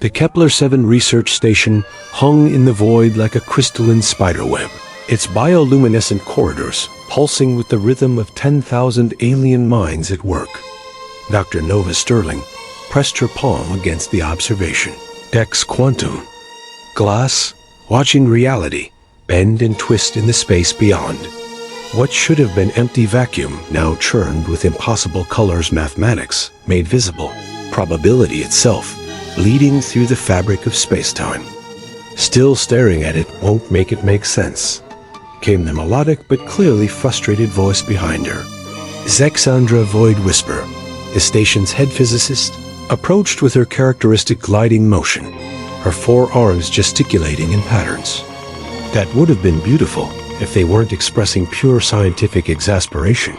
The Kepler-7 research station hung in the void like a crystalline spiderweb, its bioluminescent corridors pulsing with the rhythm of 10,000 alien minds at work. Dr. Nova Sterling pressed her palm against the observation. Ex quantum. Glass, watching reality bend and twist in the space beyond. What should have been empty vacuum, now churned with impossible colors mathematics, made visible. Probability itself, bleeding through the fabric of space-time. Still staring at it won't make it make sense, came the melodic but clearly frustrated voice behind her. Zexandra Void Whisper, the station's head physicist, approached with her characteristic gliding motion, her four arms gesticulating in patterns. That would have been beautiful if they weren't expressing pure scientific exasperation.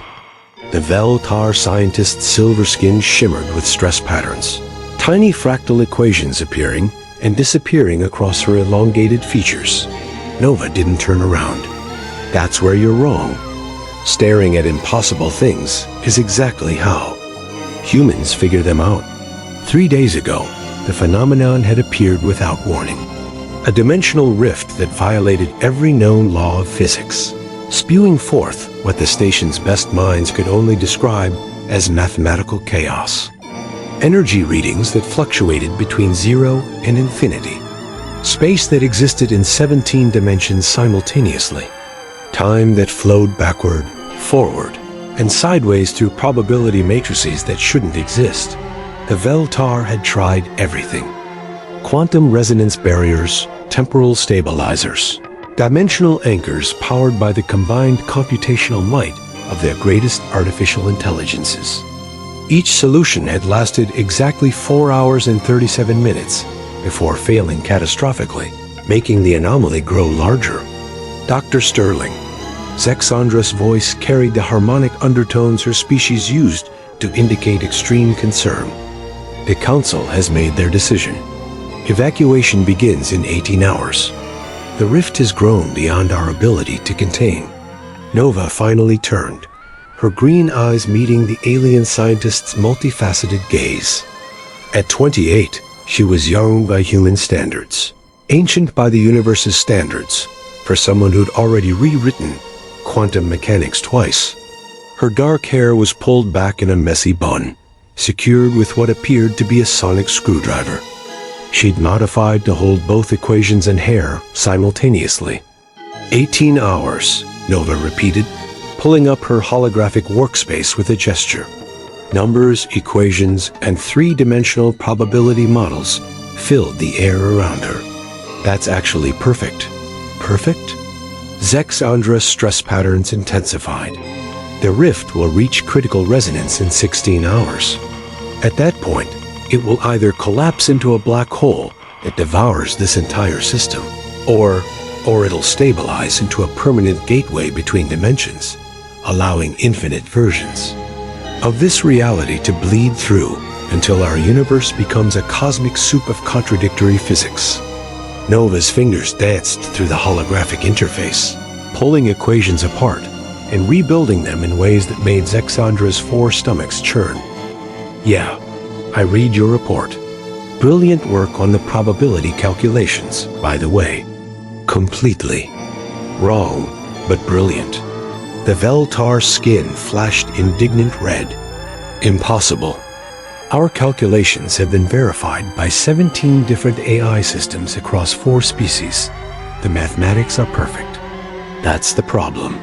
The Veltar scientist's silver skin shimmered with stress patterns, tiny fractal equations appearing and disappearing across her elongated features. Nova didn't turn around. That's where you're wrong. Staring at impossible things is exactly how humans figure them out. 3 days ago, the phenomenon had appeared without warning. A dimensional rift that violated every known law of physics, spewing forth what the station's best minds could only describe as mathematical chaos. Energy readings that fluctuated between 0 and infinity. Space that existed in 17 dimensions simultaneously. Time that flowed backward, forward, and sideways through probability matrices that shouldn't exist. The Veltar had tried everything. Quantum resonance barriers, temporal stabilizers, dimensional anchors powered by the combined computational might of their greatest artificial intelligences. Each solution had lasted exactly 4 hours and 37 minutes before failing catastrophically, making the anomaly grow larger. Dr. Sterling, Zexandra's voice carried the harmonic undertones her species used to indicate extreme concern. The Council has made their decision. Evacuation begins in 18 hours. The rift has grown beyond our ability to contain. Nova finally turned, her green eyes meeting the alien scientist's multifaceted gaze. At 28, she was young by human standards, ancient by the universe's standards, for someone who'd already rewritten quantum mechanics twice. Her dark hair was pulled back in a messy bun, secured with what appeared to be a sonic screwdriver. She'd modified to hold both equations and hair simultaneously. 18 hours, Nova repeated, pulling up her holographic workspace with a gesture. Numbers, equations, and three-dimensional probability models filled the air around her. That's actually perfect. Perfect? Zexandra's stress patterns intensified. The rift will reach critical resonance in 16 hours. At that point, it will either collapse into a black hole that devours this entire system, or it'll stabilize into a permanent gateway between dimensions, allowing infinite versions of this reality to bleed through until our universe becomes a cosmic soup of contradictory physics. Nova's fingers danced through the holographic interface, pulling equations apart and rebuilding them in ways that made Zexandra's four stomachs churn. Yeah, I read your report. Brilliant work on the probability calculations, by the way. Completely wrong, but brilliant. The Veltar skin flashed indignant red. Impossible. Our calculations have been verified by 17 different AI systems across 4 species. The mathematics are perfect. That's the problem.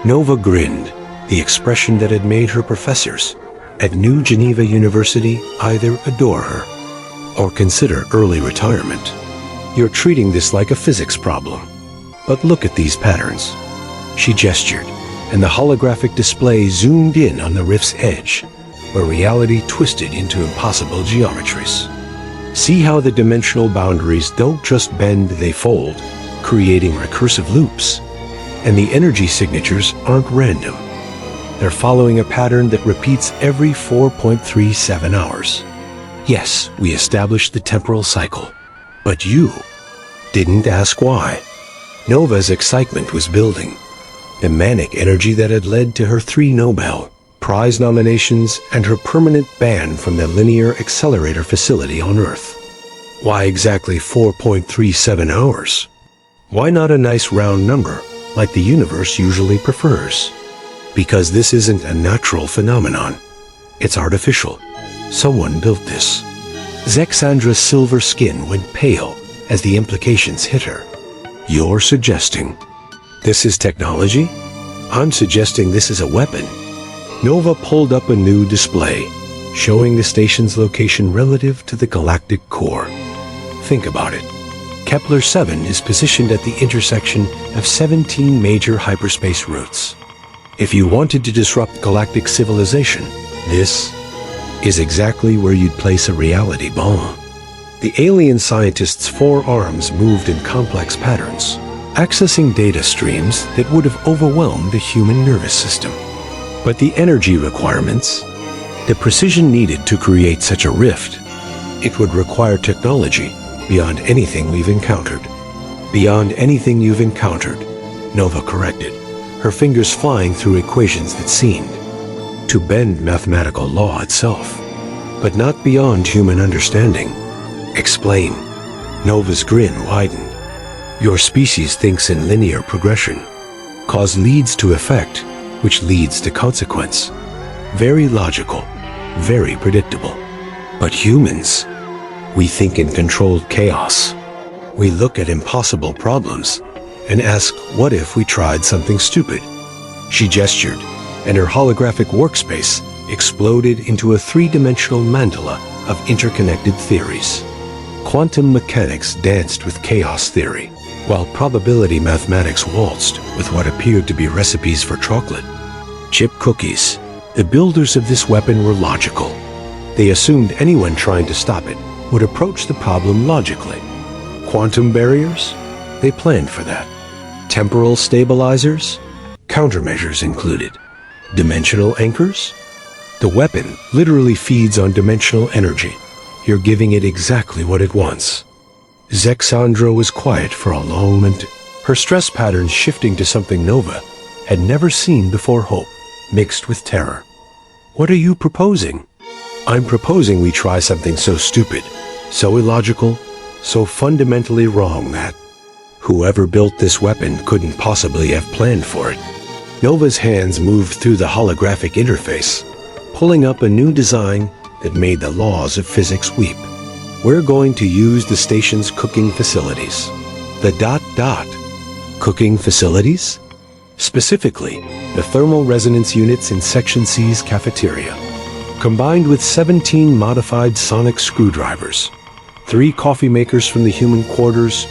Nova grinned, the expression that had made her professors at New Geneva University either adore her or consider early retirement. You're treating this like a physics problem. But look at these patterns. She gestured, and the holographic display zoomed in on the rift's edge, where reality twisted into impossible geometries. See how the dimensional boundaries don't just bend, they fold, creating recursive loops. And the energy signatures aren't random. They're following a pattern that repeats every 4.37 hours. Yes, we established the temporal cycle, but you didn't ask why. Nova's excitement was building. The manic energy that had led to her 3 Nobel Prize nominations and her permanent ban from the Linear Accelerator facility on Earth. Why exactly 4.37 hours? Why not a nice round number, like the universe usually prefers? Because this isn't a natural phenomenon. It's artificial. Someone built this. Zexandra's silver skin went pale as the implications hit her. You're suggesting this is technology? I'm suggesting this is a weapon. Nova pulled up a new display, showing the station's location relative to the galactic core. Think about it. Kepler-7 is positioned at the intersection of 17 major hyperspace routes. If you wanted to disrupt galactic civilization, this is exactly where you'd place a reality bomb. The alien scientists' four arms moved in complex patterns, accessing data streams that would have overwhelmed the human nervous system. But the energy requirements, the precision needed to create such a rift, it would require technology beyond anything we've encountered. Beyond anything you've encountered, Nova corrected, her fingers flying through equations that seemed to bend mathematical law itself, but not beyond human understanding. Explain. Nova's grin widened. Your species thinks in linear progression. Cause leads to effect, which leads to consequence. Very logical, very predictable. But humans, we think in controlled chaos. We look at impossible problems and ask, what if we tried something stupid? She gestured, and her holographic workspace exploded into a three-dimensional mandala of interconnected theories. Quantum mechanics danced with chaos theory, while probability mathematics waltzed with what appeared to be recipes for chocolate. Chip cookies. The builders of this weapon were logical. They assumed anyone trying to stop it would approach the problem logically. Quantum barriers? They planned for that. Temporal stabilizers? Countermeasures included. Dimensional anchors? The weapon literally feeds on dimensional energy. You're giving it exactly what it wants. Zexandra was quiet for a long moment, her stress patterns shifting to something Nova had never seen before: hope, mixed with terror. What are you proposing? I'm proposing we try something so stupid, so illogical, so fundamentally wrong that whoever built this weapon couldn't possibly have planned for it. Nova's hands moved through the holographic interface, pulling up a new design that made the laws of physics weep. We're going to use the station's cooking facilities. The ... Cooking facilities? Specifically, the thermal resonance units in Section C's cafeteria, combined with 17 modified sonic screwdrivers, 3 coffee makers from the human quarters,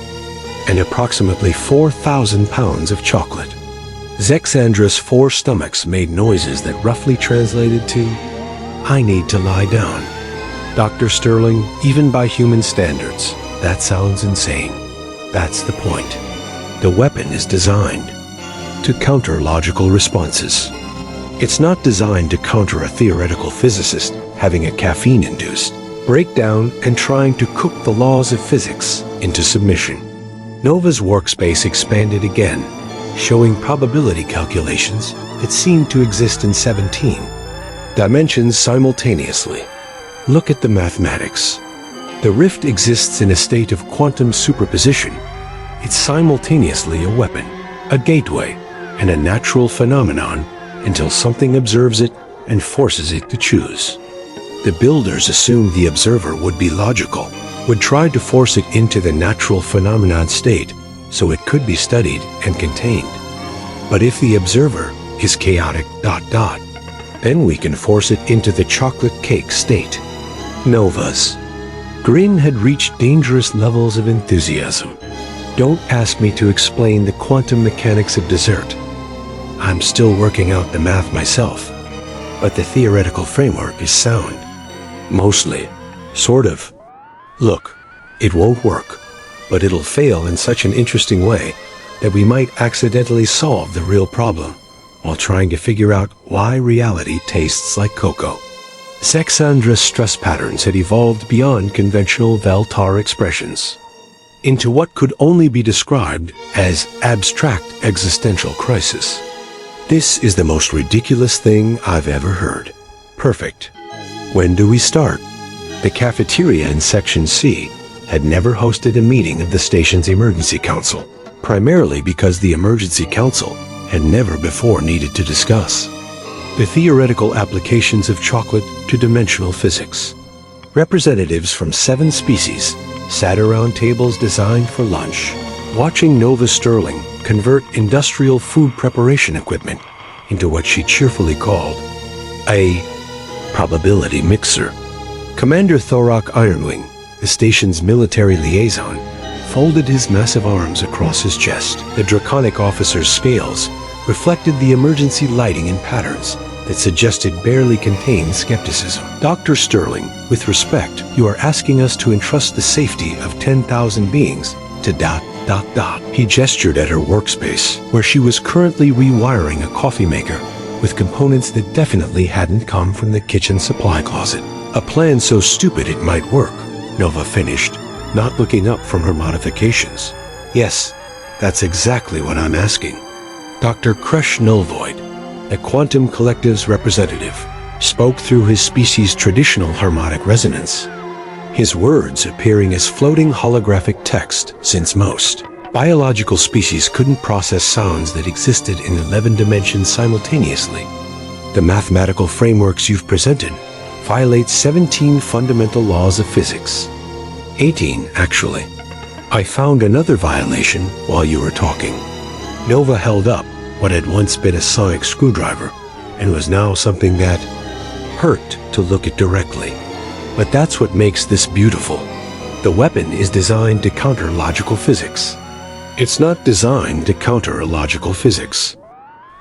and approximately 4,000 pounds of chocolate. Zexandra's 4 stomachs made noises that roughly translated to, I need to lie down. Dr. Sterling, even by human standards, that sounds insane. That's the point. The weapon is designed to counter logical responses. It's not designed to counter a theoretical physicist having a caffeine-induced breakdown and trying to cook the laws of physics into submission. Nova's workspace expanded again, showing probability calculations that seemed to exist in 17 dimensions simultaneously. Look at the mathematics. The rift exists in a state of quantum superposition. It's simultaneously a weapon, a gateway, and a natural phenomenon until something observes it and forces it to choose. The builders assumed the observer would be logical, would try to force it into the natural phenomenon state so it could be studied and contained. But if the observer is chaotic ... then we can force it into the chocolate cake state. Nova's grin had reached dangerous levels of enthusiasm. Don't ask me to explain the quantum mechanics of dessert. I'm still working out the math myself, but the theoretical framework is sound. Mostly. Sort of. Look, it won't work, but it'll fail in such an interesting way that we might accidentally solve the real problem while trying to figure out why reality tastes like cocoa. Zexandra's stress patterns had evolved beyond conventional Valtar expressions into what could only be described as abstract existential crisis. This is the most ridiculous thing I've ever heard. Perfect. When do we start? The cafeteria in Section C had never hosted a meeting of the station's emergency council, primarily because the emergency council had never before needed to discuss the theoretical applications of chocolate to dimensional physics. Representatives from 7 species sat around tables designed for lunch, watching Nova Sterling convert industrial food preparation equipment into what she cheerfully called a probability mixer. Commander Thorak Ironwing, the station's military liaison, folded his massive arms across his chest. The draconic officer's scales reflected the emergency lighting in patterns that suggested barely contained skepticism. Dr. Sterling, with respect, you are asking us to entrust the safety of 10,000 beings to ... He gestured at her workspace, where she was currently rewiring a coffee maker with components that definitely hadn't come from the kitchen supply closet. A plan so stupid it might work, Nova finished, not looking up from her modifications. Yes, that's exactly what I'm asking. Dr. Kresh Nullvoid, the Quantum Collective's representative, spoke through his species' traditional harmonic resonance, his words appearing as floating holographic text, since most biological species couldn't process sounds that existed in 11 dimensions simultaneously. The mathematical frameworks you've presented violate 17 fundamental laws of physics. 18, actually. I found another violation while you were talking. Nova held up what had once been a sonic screwdriver and was now something that hurt to look at directly. But that's what makes this beautiful. The weapon is designed to counter logical physics. It's not designed to counter logical physics.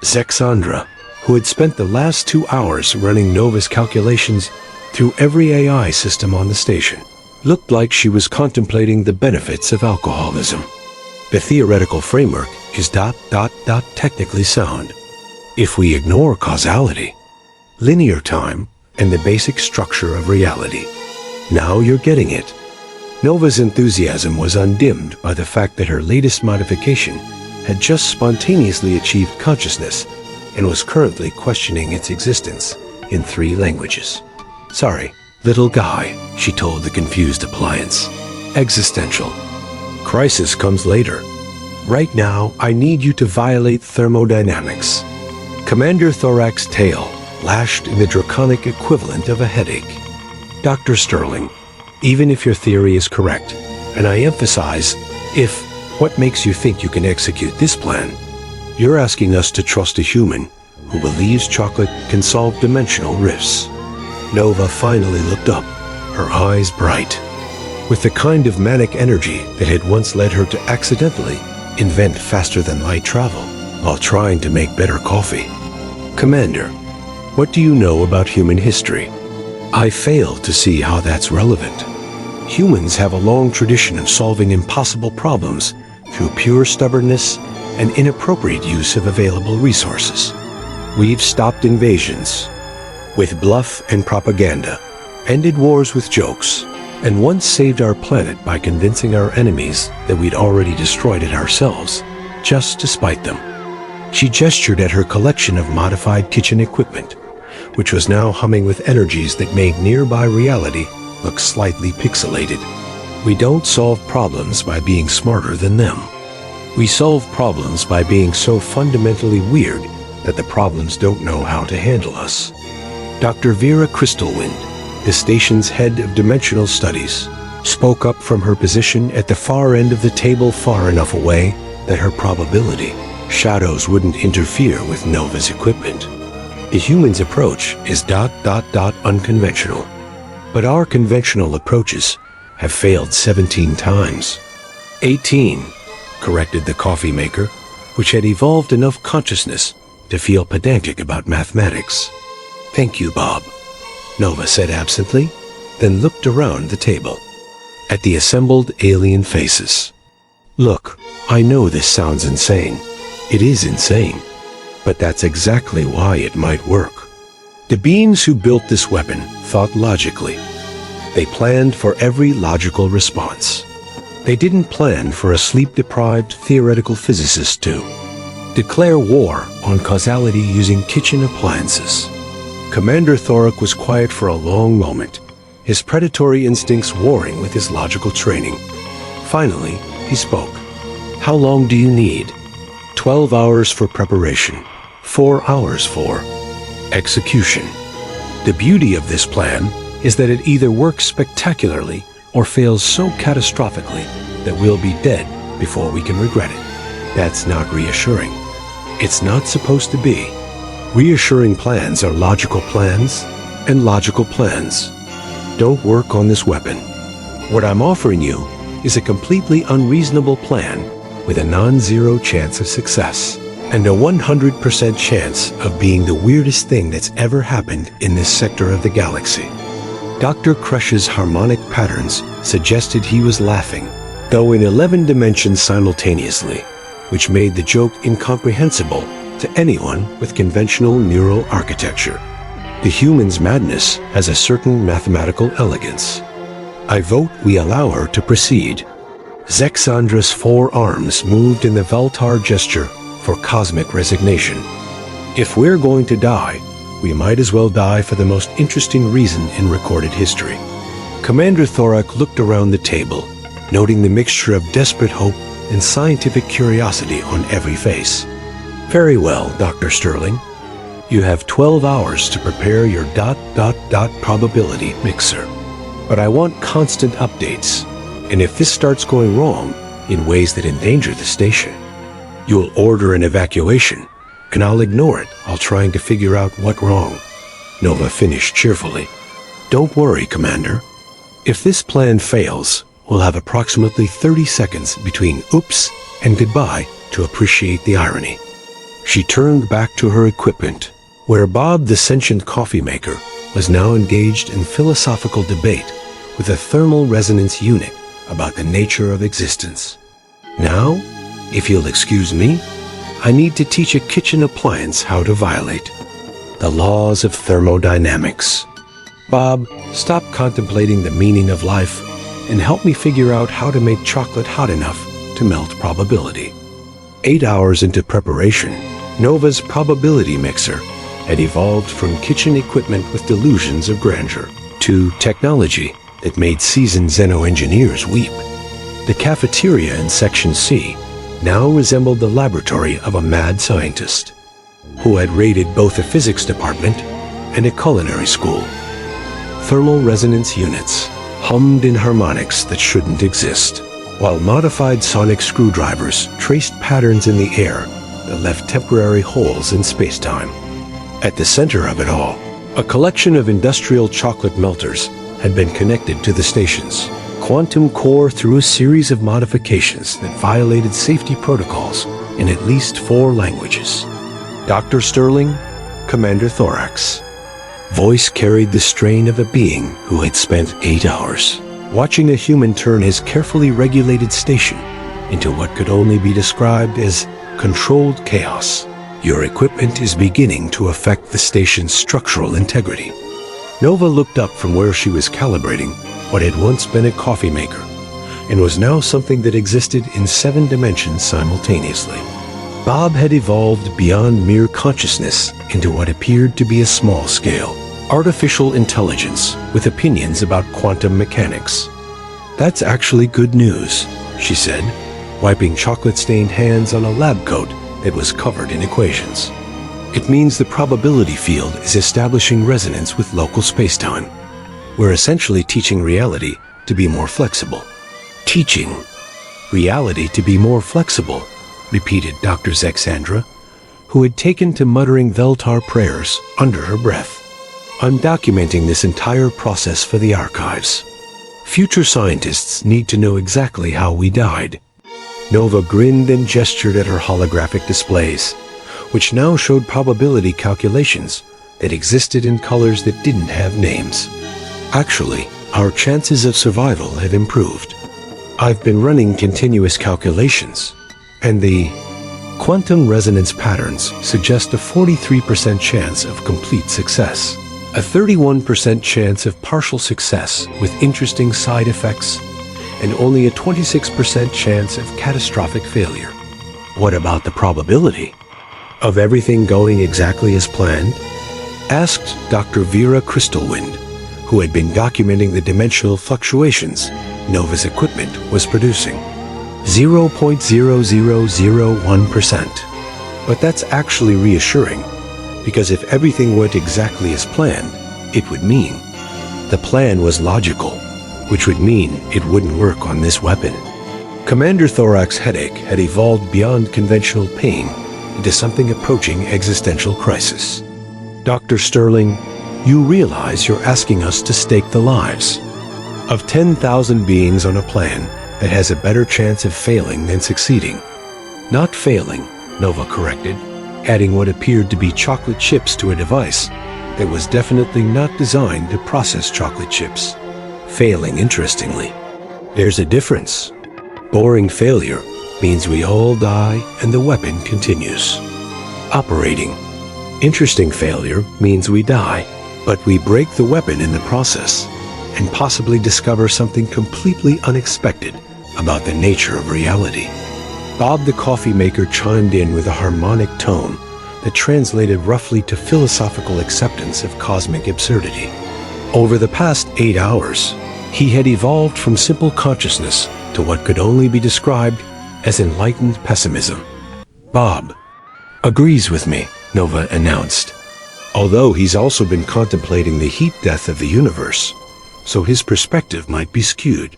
Zexandra, who had spent the last 2 hours running Nova's calculations through every AI system on the station, looked like she was contemplating the benefits of alcoholism. The theoretical framework is ... technically sound. If we ignore causality, linear time, and the basic structure of reality. Now you're getting it. Nova's enthusiasm was undimmed by the fact that her latest modification had just spontaneously achieved consciousness and was currently questioning its existence in 3 languages. Sorry, little guy, she told the confused appliance. Existential. Crisis comes later. Right now, I need you to violate thermodynamics. Commander Thorak's tail lashed in the draconic equivalent of a headache. Dr. Sterling, even if your theory is correct, and I emphasize, if, what makes you think you can execute this plan? You're asking us to trust a human who believes chocolate can solve dimensional rifts. Nova finally looked up, her eyes bright, with the kind of manic energy that had once led her to accidentally invent faster-than-light travel while trying to make better coffee. Commander, what do you know about human history? I fail to see how that's relevant. Humans have a long tradition of solving impossible problems through pure stubbornness and inappropriate use of available resources. We've stopped invasions with bluff and propaganda, ended wars with jokes, and once saved our planet by convincing our enemies that we'd already destroyed it ourselves, just to spite them. She gestured at her collection of modified kitchen equipment, which was now humming with energies that made nearby reality look slightly pixelated. We don't solve problems by being smarter than them. We solve problems by being so fundamentally weird that the problems don't know how to handle us. Dr. Vera Crystalwind, the station's head of dimensional studies, spoke up from her position at the far end of the table, far enough away that her probability shadows wouldn't interfere with Nova's equipment. The human's approach is ... unconventional. But our conventional approaches have failed 17 times. 18, corrected the coffee maker, which had evolved enough consciousness to feel pedantic about mathematics. Thank you, Bob, Nova said absently, then looked around the table at the assembled alien faces. Look, I know this sounds insane. It is insane. But that's exactly why it might work. The beings who built this weapon thought logically. They planned for every logical response. They didn't plan for a sleep-deprived theoretical physicist to declare war on causality using kitchen appliances. Commander Thorak was quiet for a long moment, his predatory instincts warring with his logical training. Finally, he spoke. "How long do you need?" 12 hours for preparation, 4 hours for execution. The beauty of this plan is that it either works spectacularly or fails so catastrophically that we'll be dead before we can regret it. That's not reassuring. It's not supposed to be. Reassuring plans are logical plans, and logical plans don't work on this weapon. What I'm offering you is a completely unreasonable plan with a non-zero chance of success and a 100% chance of being the weirdest thing that's ever happened in this sector of the galaxy. Dr. Crush's harmonic patterns suggested he was laughing, though in 11 dimensions simultaneously, which made the joke incomprehensible to anyone with conventional neural architecture. The human's madness has a certain mathematical elegance. I vote we allow her to proceed. Zexandra's 4 arms moved in the Veltar gesture for cosmic resignation. If we're going to die, we might as well die for the most interesting reason in recorded history. Commander Thorak looked around the table, noting the mixture of desperate hope and scientific curiosity on every face. Very well, Dr. Sterling. You have 12 hours to prepare your ... probability mixer. But I want constant updates, and if this starts going wrong in ways that endanger the station, you'll order an evacuation, and I'll ignore it while trying to figure out what wrong. Nova finished cheerfully. Don't worry, Commander. If this plan fails, we'll have approximately 30 seconds between oops and goodbye to appreciate the irony. She turned back to her equipment, where Bob the sentient coffee maker was now engaged in philosophical debate with a thermal resonance unit about the nature of existence. Now, if you'll excuse me, I need to teach a kitchen appliance how to violate the laws of thermodynamics. Bob, stop contemplating the meaning of life and help me figure out how to make chocolate hot enough to melt probability. 8 hours into preparation, Nova's probability mixer had evolved from kitchen equipment with delusions of grandeur to technology that made seasoned xeno-engineers weep. The cafeteria in Section C now resembled the laboratory of a mad scientist who had raided both a physics department and a culinary school. Thermal resonance units hummed in harmonics that shouldn't exist, while modified sonic screwdrivers traced patterns in the air that left temporary holes in space-time. At the center of it all, a collection of industrial chocolate melters had been connected to the station's quantum core through a series of modifications that violated safety protocols in at least 4 languages. Dr. Sterling, Commander Thorax. Voice carried the strain of a being who had spent 8 hours watching a human turn his carefully regulated station into what could only be described as controlled chaos. Your equipment is beginning to affect the station's structural integrity. Nova looked up from where she was calibrating what had once been a coffee maker and was now something that existed in 7 dimensions simultaneously. Bob had evolved beyond mere consciousness into what appeared to be a small-scale, artificial intelligence with opinions about quantum mechanics. That's actually good news, she said, wiping chocolate-stained hands on a lab coat that was covered in equations. It means the probability field is establishing resonance with local spacetime. We're essentially teaching reality to be more flexible. Teaching reality to be more flexible, repeated Dr. Zexandra, who had taken to muttering Veltar prayers under her breath. I'm documenting this entire process for the archives. Future scientists need to know exactly how we died. Nova grinned and gestured at her holographic displays, which now showed probability calculations that existed in colors that didn't have names. Actually, our chances of survival have improved. I've been running continuous calculations, and the quantum resonance patterns suggest a 43% chance of complete success, a 31% chance of partial success with interesting side effects, and only a 26% chance of catastrophic failure. What about the probability of everything going exactly as planned? Asked Dr. Vera Crystalwind, who had been documenting the dimensional fluctuations Nova's equipment was producing. 0.0001%. But that's actually reassuring, because if everything went exactly as planned, it would mean the plan was logical, which would mean it wouldn't work on this weapon. Commander Thorak's headache had evolved beyond conventional pain into something approaching existential crisis. Dr. Sterling, you realize you're asking us to stake the lives of 10,000 beings on a plan that has a better chance of failing than succeeding. Not failing, Nova corrected, adding what appeared to be chocolate chips to a device that was definitely not designed to process chocolate chips. Failing, interestingly. There's a difference. Boring failure means we all die and the weapon continues operating. Interesting failure means we die, but we break the weapon in the process and possibly discover something completely unexpected about the nature of reality. Bob the coffee maker chimed in with a harmonic tone that translated roughly to philosophical acceptance of cosmic absurdity. Over the past 8 hours, he had evolved from simple consciousness to what could only be described as enlightened pessimism. Bob agrees with me, Nova announced, although he's also been contemplating the heat death of the universe, so his perspective might be skewed.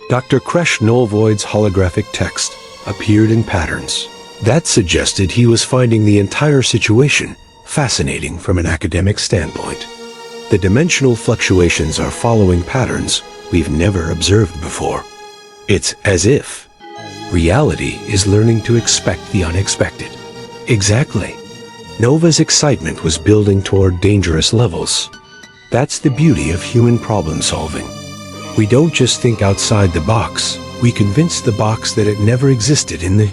Dr. Kresh Nullvoid's holographic text appeared in patterns. That suggested he was finding the entire situation fascinating from an academic standpoint. The dimensional fluctuations are following patterns we've never observed before. It's as if reality is learning to expect the unexpected. Exactly. Nova's excitement was building toward dangerous levels. That's the beauty of human problem solving. We don't just think outside the box, we convince the box that it never existed in the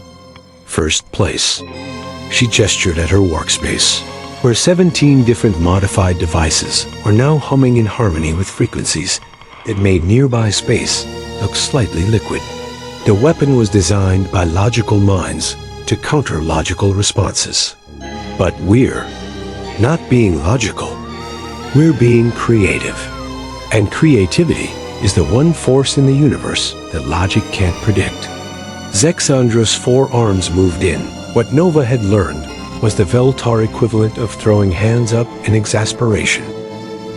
first place. She gestured at her workspace, where 17 different modified devices were now humming in harmony with frequencies that made nearby space look slightly liquid. The weapon was designed by logical minds to counter logical responses. But we're not being logical. We're being creative. And creativity is the one force in the universe that logic can't predict. Zexandra's 4 arms moved in. What Nova had learned was the Veltar equivalent of throwing hands up in exasperation.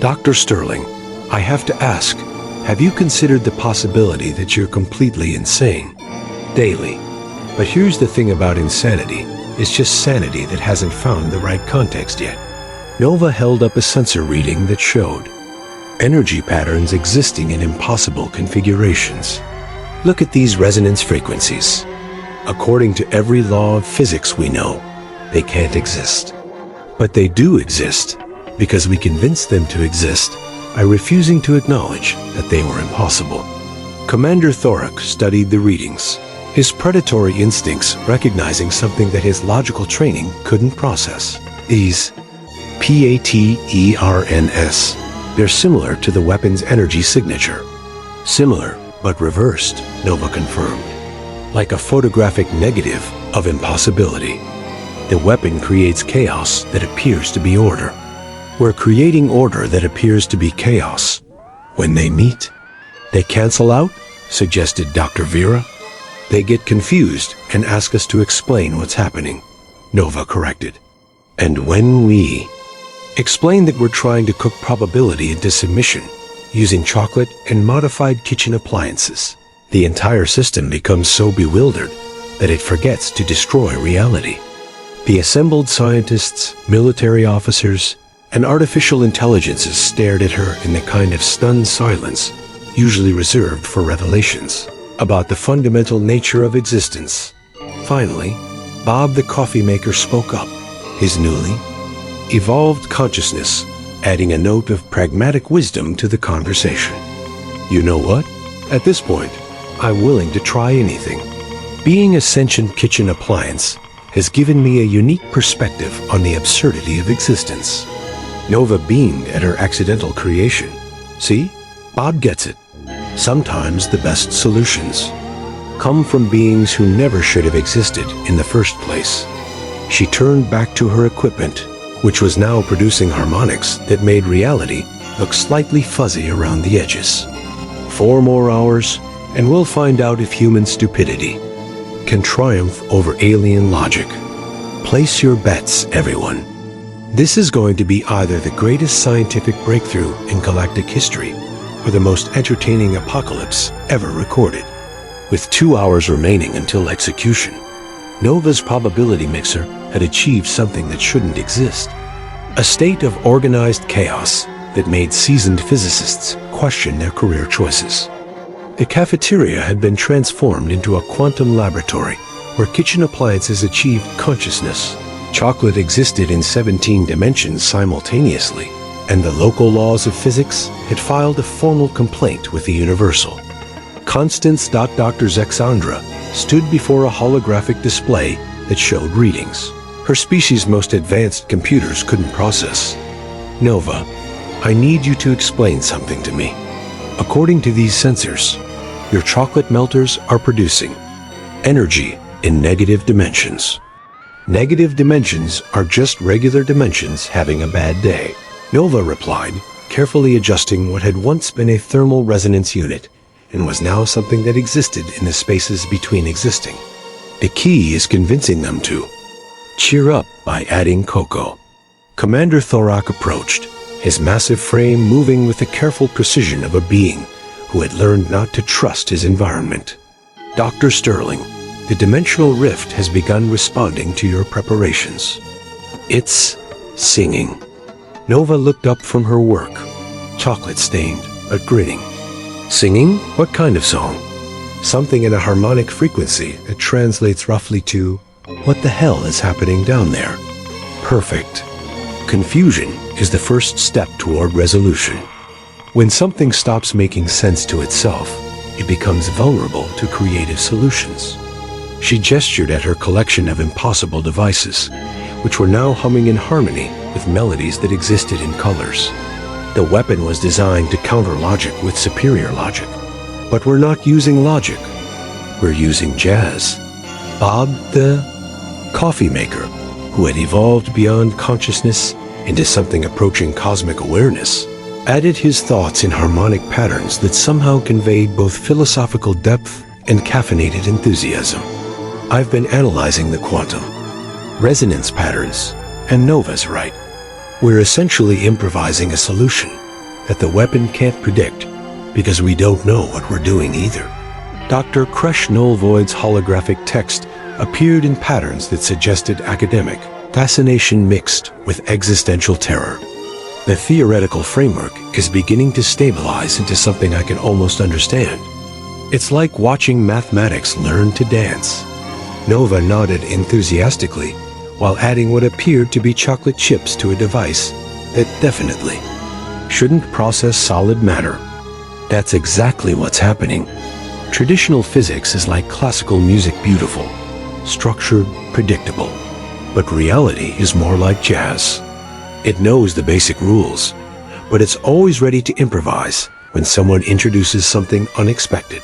Dr. Sterling, I have to ask, have you considered the possibility that you're completely insane? Daily. But here's the thing about insanity. It's just sanity that hasn't found the right context yet. Nova held up a sensor reading that showed energy patterns existing in impossible configurations. Look at these resonance frequencies. According to every law of physics we know, they can't exist. But they do exist because we convinced them to exist by refusing to acknowledge that they were impossible. Commander Thorak studied the readings, his predatory instincts recognizing something that his logical training couldn't process. These patterns, they're similar to the weapon's energy signature. Similar, but reversed, Nova confirmed. Like a photographic negative of impossibility. The weapon creates chaos that appears to be order. We're creating order that appears to be chaos. When they meet, they cancel out, suggested Dr. Vera. They get confused and ask us to explain what's happening, Nova corrected. And when we explain that we're trying to cook probability into submission using chocolate and modified kitchen appliances, the entire system becomes so bewildered that it forgets to destroy reality. The assembled scientists, military officers, and artificial intelligences stared at her in the kind of stunned silence usually reserved for revelations about the fundamental nature of existence. Finally, Bob the coffee maker spoke up, his newly evolved consciousness adding a note of pragmatic wisdom to the conversation. You know what? At this point, I'm willing to try anything. Being a sentient kitchen appliance has given me a unique perspective on the absurdity of existence. Nova beamed at her accidental creation. See? Bob gets it. Sometimes the best solutions come from beings who never should have existed in the first place. She turned back to her equipment, which was now producing harmonics that made reality look slightly fuzzy around the edges. 4 more hours, and we'll find out if human stupidity can triumph over alien logic. Place your bets, everyone. This is going to be either the greatest scientific breakthrough in galactic history or the most entertaining apocalypse ever recorded. With 2 hours remaining until execution, Nova's probability mixer had achieved something that shouldn't exist. A state of organized chaos that made seasoned physicists question their career choices. The cafeteria had been transformed into a quantum laboratory where kitchen appliances achieved consciousness. Chocolate existed in 17 dimensions simultaneously, and the local laws of physics had filed a formal complaint with the Universal. Constance. Dr. Zexandra stood before a holographic display that showed readings her species' most advanced computers couldn't process. Nova, I need you to explain something to me. According to these sensors, your chocolate melters are producing energy in negative dimensions. Negative dimensions are just regular dimensions having a bad day, Nova replied, carefully adjusting what had once been a thermal resonance unit and was now something that existed in the spaces between existing. The key is convincing them to cheer up by adding cocoa. Commander Thorak approached, his massive frame moving with the careful precision of a being who had learned not to trust his environment. Dr. Sterling, the dimensional rift has begun responding to your preparations. It's singing. Nova looked up from her work, chocolate-stained but grinning. Singing? What kind of song? Something in a harmonic frequency that translates roughly to, what the hell is happening down there? Perfect. Confusion is the first step toward resolution. When something stops making sense to itself, it becomes vulnerable to creative solutions. She gestured at her collection of impossible devices, which were now humming in harmony with melodies that existed in colors. The weapon was designed to counter logic with superior logic. But we're not using logic. We're using jazz. Bob, the coffee maker, who had evolved beyond consciousness into something approaching cosmic awareness, added his thoughts in harmonic patterns that somehow conveyed both philosophical depth and caffeinated enthusiasm. I've been analyzing the quantum resonance patterns, and Nova's right. We're essentially improvising a solution that the weapon can't predict because we don't know what we're doing either. Dr. Kresh Nullvoid's holographic text appeared in patterns that suggested academic fascination mixed with existential terror. The theoretical framework is beginning to stabilize into something I can almost understand. It's like watching mathematics learn to dance. Nova nodded enthusiastically while adding what appeared to be chocolate chips to a device that definitely shouldn't process solid matter. That's exactly what's happening. Traditional physics is like classical music, beautiful, structured, predictable. But reality is more like jazz. It knows the basic rules, but it's always ready to improvise when someone introduces something unexpected.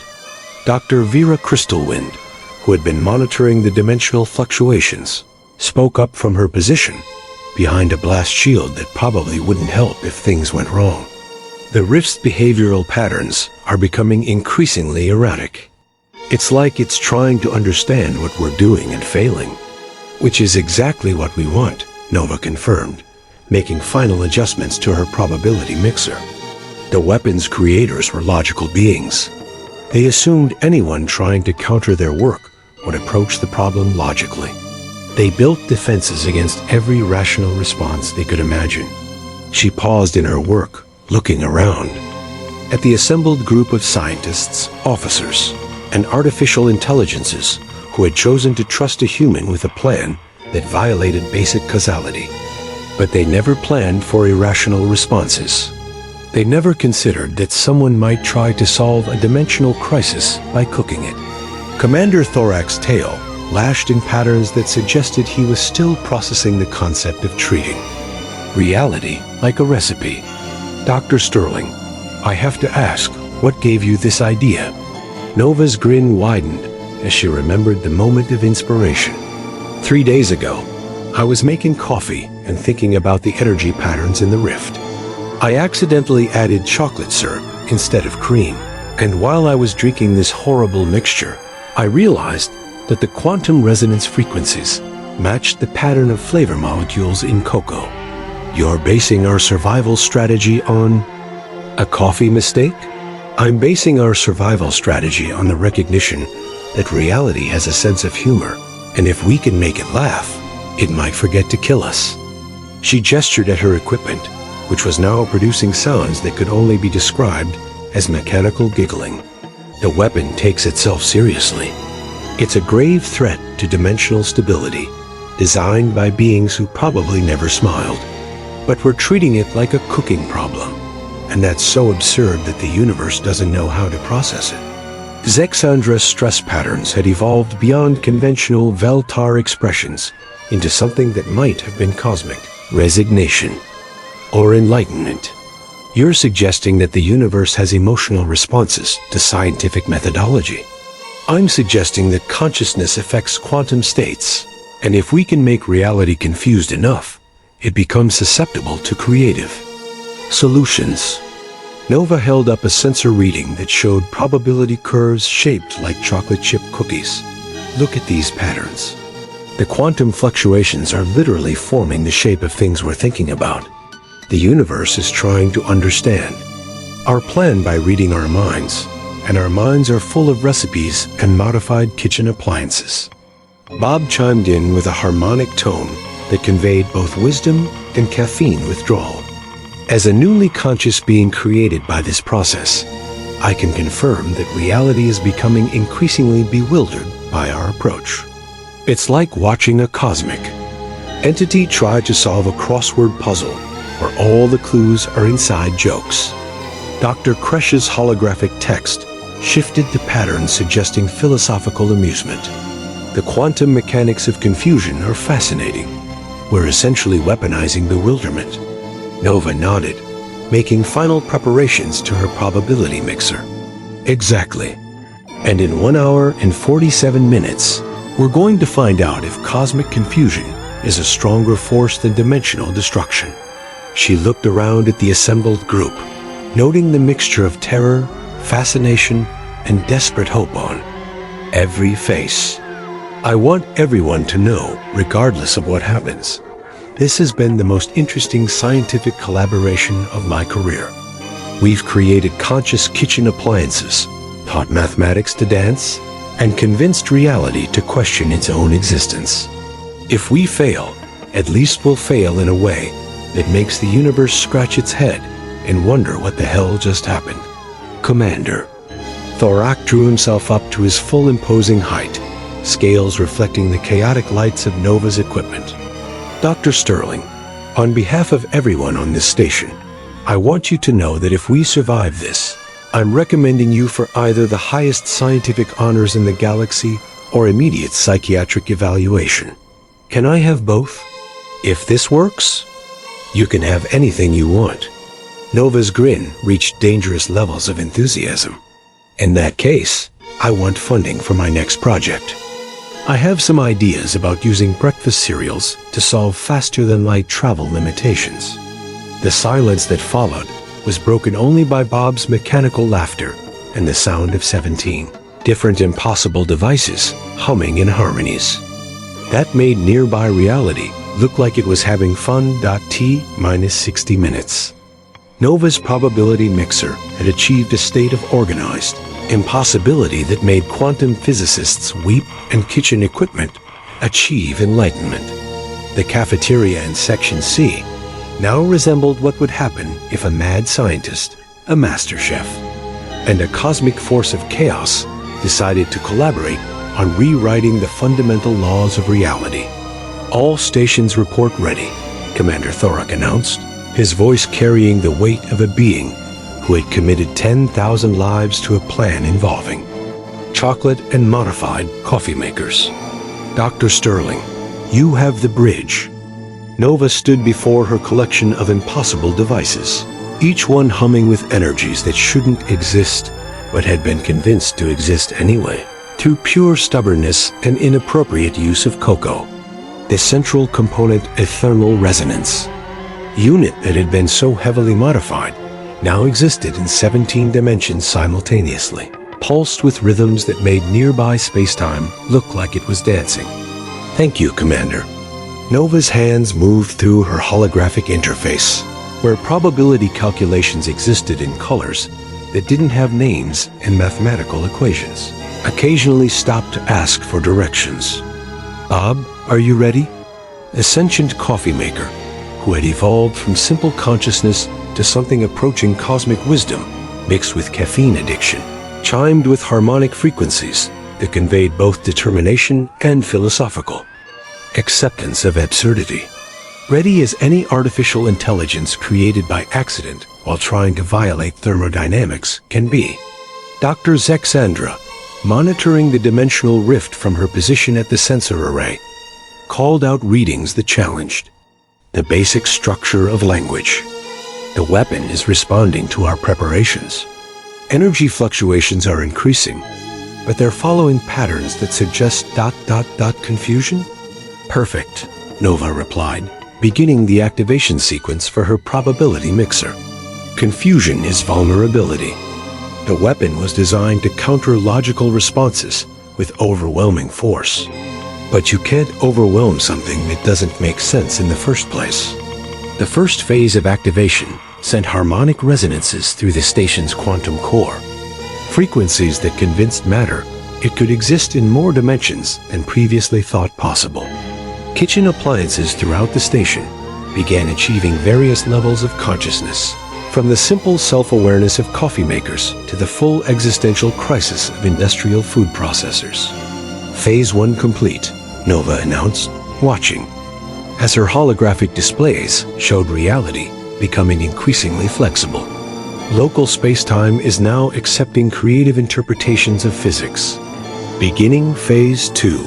Dr. Vera Crystalwind, who had been monitoring the dimensional fluctuations, spoke up from her position behind a blast shield that probably wouldn't help if things went wrong. The rift's behavioral patterns are becoming increasingly erratic. It's like it's trying to understand what we're doing and failing, which is exactly what we want, Nova confirmed, making final adjustments to her probability mixer. The weapon's creators were logical beings. They assumed anyone trying to counter their work would approach the problem logically. They built defenses against every rational response they could imagine. She paused in her work, looking around at the assembled group of scientists, officers, and artificial intelligences who had chosen to trust a human with a plan that violated basic causality. But they never planned for irrational responses. They never considered that someone might try to solve a dimensional crisis by cooking it. Commander Thorak's tail lashed in patterns that suggested he was still processing the concept of treating reality like a recipe. Dr. Sterling, I have to ask, what gave you this idea? Nova's grin widened as she remembered the moment of inspiration. 3 days ago, I was making coffee and thinking about the energy patterns in the rift. I accidentally added chocolate syrup instead of cream, and while I was drinking this horrible mixture, I realized that the quantum resonance frequencies matched the pattern of flavor molecules in cocoa. You're basing our survival strategy on a coffee mistake? I'm basing our survival strategy on the recognition that reality has a sense of humor, and if we can make it laugh, it might forget to kill us. She gestured at her equipment, which was now producing sounds that could only be described as mechanical giggling. The weapon takes itself seriously. It's a grave threat to dimensional stability, designed by beings who probably never smiled. But we're treating it like a cooking problem, and that's so absurd that the universe doesn't know how to process it. Zexandra's stress patterns had evolved beyond conventional Veltar expressions into something that might have been cosmic: resignation or enlightenment. You're suggesting that the universe has emotional responses to scientific methodology. I'm suggesting that consciousness affects quantum states, and if we can make reality confused enough, it becomes susceptible to creative solutions. Nova held up a sensor reading that showed probability curves shaped like chocolate chip cookies. Look at these patterns. The quantum fluctuations are literally forming the shape of things we're thinking about. The universe is trying to understand our plan by reading our minds, and our minds are full of recipes and modified kitchen appliances. Bob chimed in with a harmonic tone that conveyed both wisdom and caffeine withdrawal. As a newly conscious being created by this process, I can confirm that reality is becoming increasingly bewildered by our approach. It's like watching a cosmic entity try to solve a crossword puzzle where all the clues are inside jokes. Dr. Kresh's holographic text shifted the patterns suggesting philosophical amusement. The quantum mechanics of confusion are fascinating. We're essentially weaponizing bewilderment. Nova nodded, making final preparations to her probability mixer. Exactly. And in 1 hour and 47 minutes, we're going to find out if cosmic confusion is a stronger force than dimensional destruction. She looked around at the assembled group, noting the mixture of terror, fascination, and desperate hope on every face. I want everyone to know, regardless of what happens, this has been the most interesting scientific collaboration of my career. We've created conscious kitchen appliances, taught mathematics to dance, and convinced reality to question its own existence. If we fail, at least we'll fail in a way that makes the universe scratch its head and wonder what the hell just happened. Commander. Thorak drew himself up to his full imposing height, scales reflecting the chaotic lights of Nova's equipment. Dr. Sterling, on behalf of everyone on this station, I want you to know that if we survive this, I'm recommending you for either the highest scientific honors in the galaxy or immediate psychiatric evaluation. Can I have both? If this works, you can have anything you want. Nova's grin reached dangerous levels of enthusiasm. In that case, I want funding for my next project. I have some ideas about using breakfast cereals to solve faster-than-light travel limitations. The silence that followed was broken only by Bob's mechanical laughter and the sound of 17 different impossible devices humming in harmonies. That made nearby reality look like it was having fun. T minus 60 minutes. Nova's probability mixer had achieved a state of organized impossibility that made quantum physicists weep and kitchen equipment achieve enlightenment. The cafeteria in Section C now resembled what would happen if a mad scientist, a master chef, and a cosmic force of chaos decided to collaborate on rewriting the fundamental laws of reality. All stations report ready, Commander Thorak announced, his voice carrying the weight of a being who had committed 10,000 lives to a plan involving chocolate and modified coffee makers. Dr. Sterling, you have the bridge. Nova stood before her collection of impossible devices, each one humming with energies that shouldn't exist, but had been convinced to exist anyway, through pure stubbornness and inappropriate use of cocoa. The central component, eternal resonance. unit that had been so heavily modified now existed in 17 dimensions simultaneously, pulsed with rhythms that made nearby space-time look like it was dancing. "Thank you, Commander." Nova's hands moved through her holographic interface, where probability calculations existed in colors that didn't have names and mathematical equations. Occasionally stopped to ask for directions. "Bob, are you ready?" A sentient coffee maker, who had evolved from simple consciousness to something approaching cosmic wisdom mixed with caffeine addiction, chimed with harmonic frequencies that conveyed both determination and philosophical acceptance of absurdity. Ready as any artificial intelligence created by accident while trying to violate thermodynamics can be. Dr. Zexandra, monitoring the dimensional rift from her position at the sensor array, called out readings that challenged the basic structure of language. "The weapon is responding to our preparations. Energy fluctuations are increasing, but they're following patterns that suggest ... confusion?" "Perfect," Nova replied, beginning the activation sequence for her probability mixer. Confusion is vulnerability. The weapon was designed to counter logical responses with overwhelming force. But you can't overwhelm something that doesn't make sense in the first place. The first phase of activation sent harmonic resonances through the station's quantum core, frequencies that convinced matter it could exist in more dimensions than previously thought possible. Kitchen appliances throughout the station began achieving various levels of consciousness, from the simple self-awareness of coffee makers to the full existential crisis of industrial food processors. "Phase 1 complete," Nova announced, watching, as her holographic displays showed reality becoming increasingly flexible. Local space-time is now accepting creative interpretations of physics. Beginning Phase 2.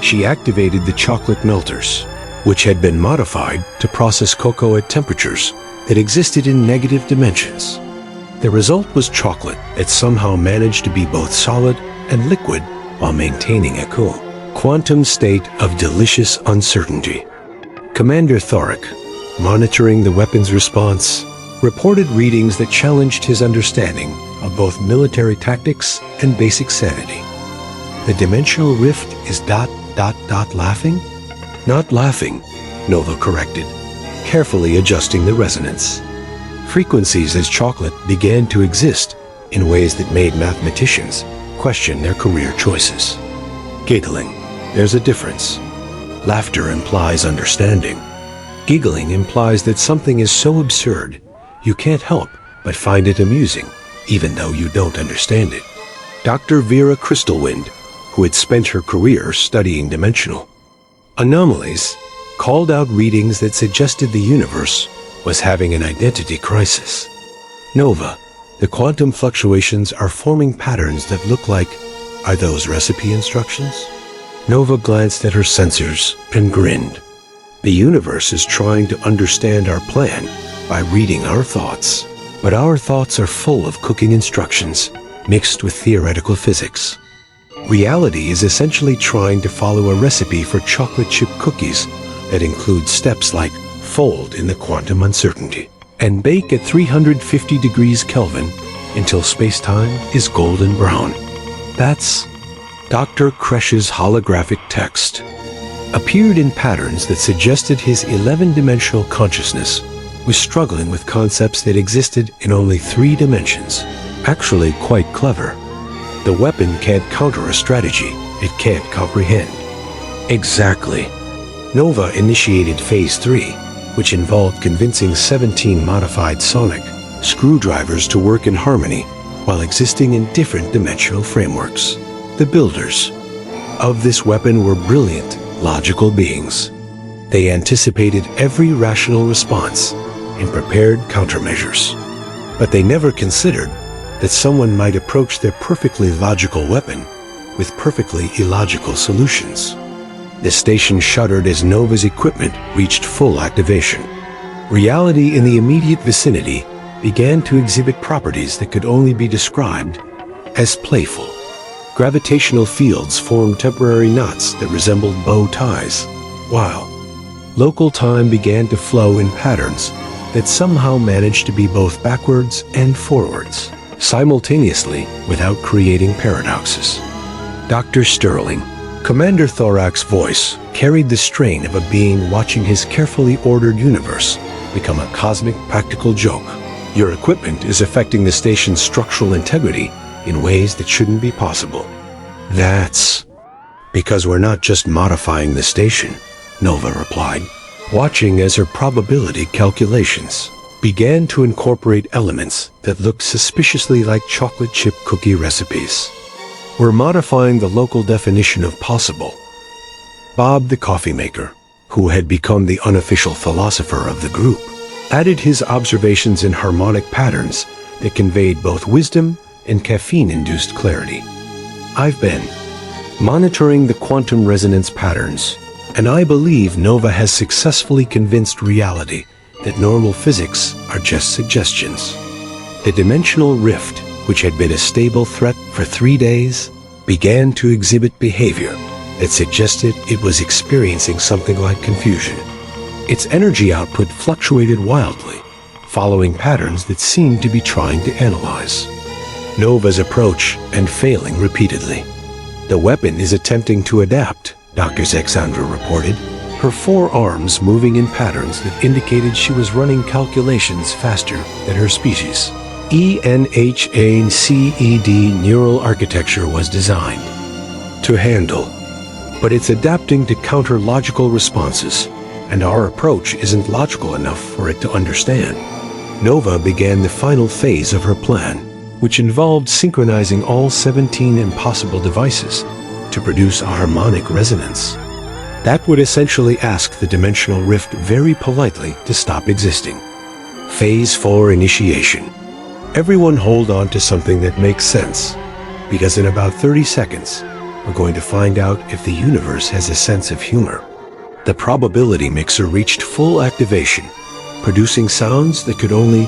She activated the chocolate melters, which had been modified to process cocoa at temperatures that existed in negative dimensions. The result was chocolate that somehow managed to be both solid and liquid while maintaining a cool, quantum state of delicious uncertainty. Commander Thoric, monitoring the weapon's response, reported readings that challenged his understanding of both military tactics and basic sanity. "The dimensional rift is ... laughing?" "Not laughing," Nova corrected, carefully adjusting the resonance. Frequencies as chocolate began to exist in ways that made mathematicians question their career choices. Giggling, there's a difference. Laughter implies understanding. Giggling implies that something is so absurd you can't help but find it amusing, even though you don't understand it. Dr. Vera Crystalwind, who had spent her career studying dimensional anomalies, called out readings that suggested the universe was having an identity crisis. "Nova, the quantum fluctuations are forming patterns that look like, are those recipe instructions?" Nova glanced at her sensors and grinned. "The universe is trying to understand our plan by reading our thoughts, but our thoughts are full of cooking instructions mixed with theoretical physics. Reality is essentially trying to follow a recipe for chocolate chip cookies that includes steps like fold in the quantum uncertainty and bake at 350 degrees Kelvin until space-time is golden brown." That's Dr. Kresh's holographic text. Appeared in patterns that suggested his 11-dimensional consciousness was struggling with concepts that existed in only 3 dimensions. Actually quite clever. The weapon can't counter a strategy it can't comprehend. Exactly. Nova initiated Phase 3, which involved convincing 17 modified sonic screwdrivers to work in harmony while existing in different dimensional frameworks. The builders of this weapon were brilliant, logical beings. They anticipated every rational response and prepared countermeasures. But they never considered that someone might approach their perfectly logical weapon with perfectly illogical solutions. The station shuddered as Nova's equipment reached full activation. Reality in the immediate vicinity began to exhibit properties that could only be described as playful. Gravitational fields formed temporary knots that resembled bow ties, while local time began to flow in patterns that somehow managed to be both backwards and forwards, simultaneously without creating paradoxes. Dr. Sterling, Commander Thorak's voice carried the strain of a being watching his carefully ordered universe become a cosmic practical joke. Your equipment is affecting the station's structural integrity in ways that shouldn't be possible. That's because we're not just modifying the station, Nova replied, watching as her probability calculations began to incorporate elements that looked suspiciously like chocolate chip cookie recipes. We're modifying the local definition of possible. Bob the coffee maker, who had become the unofficial philosopher of the group, added his observations in harmonic patterns that conveyed both wisdom and caffeine-induced clarity. I've been monitoring the quantum resonance patterns, and I believe Nova has successfully convinced reality that normal physics are just suggestions. The dimensional rift, which had been a stable threat for 3 days, began to exhibit behavior that suggested it was experiencing something like confusion. Its energy output fluctuated wildly, following patterns that seemed to be trying to analyze Nova's approach and failing repeatedly. The weapon is attempting to adapt, Dr. Zexandra reported, her 4 arms moving in patterns that indicated she was running calculations faster than her species. ENHACED neural architecture was designed to handle, but it's adapting to counter logical responses, and our approach isn't logical enough for it to understand. Nova began the final phase of her plan, which involved synchronizing all 17 impossible devices to produce a harmonic resonance. That would essentially ask the dimensional rift very politely to stop existing. Phase 4 initiation. Everyone hold on to something that makes sense, because in about 30 seconds, we're going to find out if the universe has a sense of humor. The probability mixer reached full activation, producing sounds that could only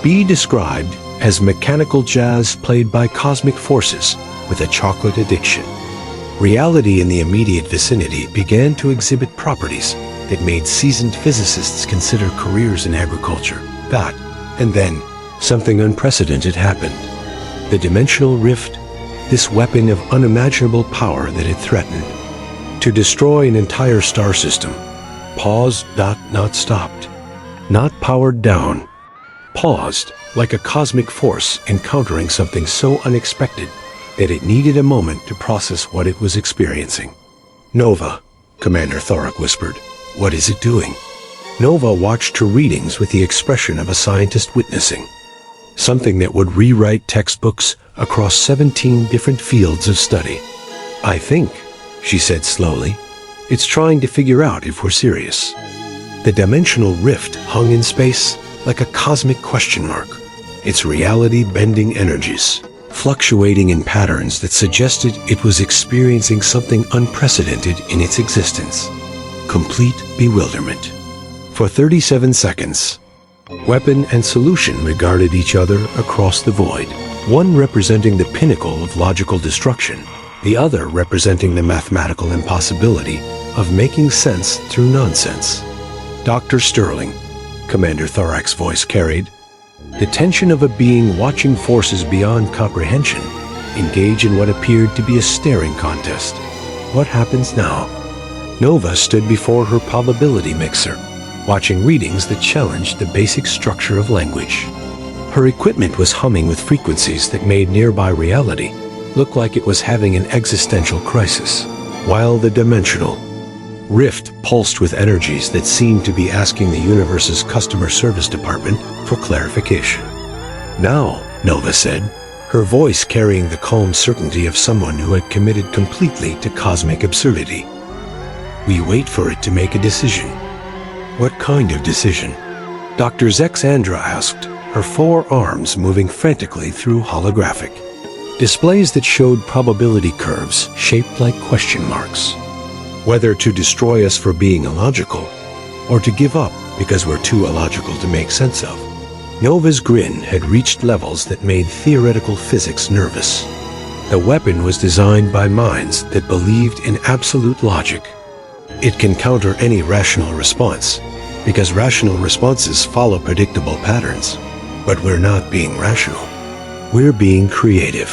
be described as mechanical jazz played by cosmic forces with a chocolate addiction. Reality in the immediate vicinity began to exhibit properties that made seasoned physicists consider careers in agriculture. And then, something unprecedented happened. The dimensional rift, this weapon of unimaginable power that it threatened to destroy an entire star system, paused, not stopped, not powered down, paused like a cosmic force encountering something so unexpected that it needed a moment to process what it was experiencing. Nova, Commander Thorak whispered. What is it doing? Nova watched her readings with the expression of a scientist witnessing something that would rewrite textbooks across 17 different fields of study. I think, she said slowly, it's trying to figure out if we're serious. The dimensional rift hung in space like a cosmic question mark, its reality-bending energies fluctuating in patterns that suggested it was experiencing something unprecedented in its existence. Complete bewilderment. For 37 seconds, weapon and solution regarded each other across the void, one representing the pinnacle of logical destruction, the other representing the mathematical impossibility of making sense through nonsense. Dr. Sterling, Commander Thorak's voice carried, the tension of a being watching forces beyond comprehension engage in what appeared to be a staring contest. What happens now? Nova stood before her probability mixer, watching readings that challenged the basic structure of language. Her equipment was humming with frequencies that made nearby reality look like it was having an existential crisis, while the dimensional rift pulsed with energies that seemed to be asking the universe's customer service department for clarification. Now, Nova said, her voice carrying the calm certainty of someone who had committed completely to cosmic absurdity. We wait for it to make a decision. What kind of decision? Dr. Zexandra asked, her 4 arms moving frantically through holographic displays that showed probability curves shaped like question marks. Whether to destroy us for being illogical, or to give up because we're too illogical to make sense of. Nova's grin had reached levels that made theoretical physics nervous. The weapon was designed by minds that believed in absolute logic. It can counter any rational response, because rational responses follow predictable patterns. But we're not being rational. We're being creative.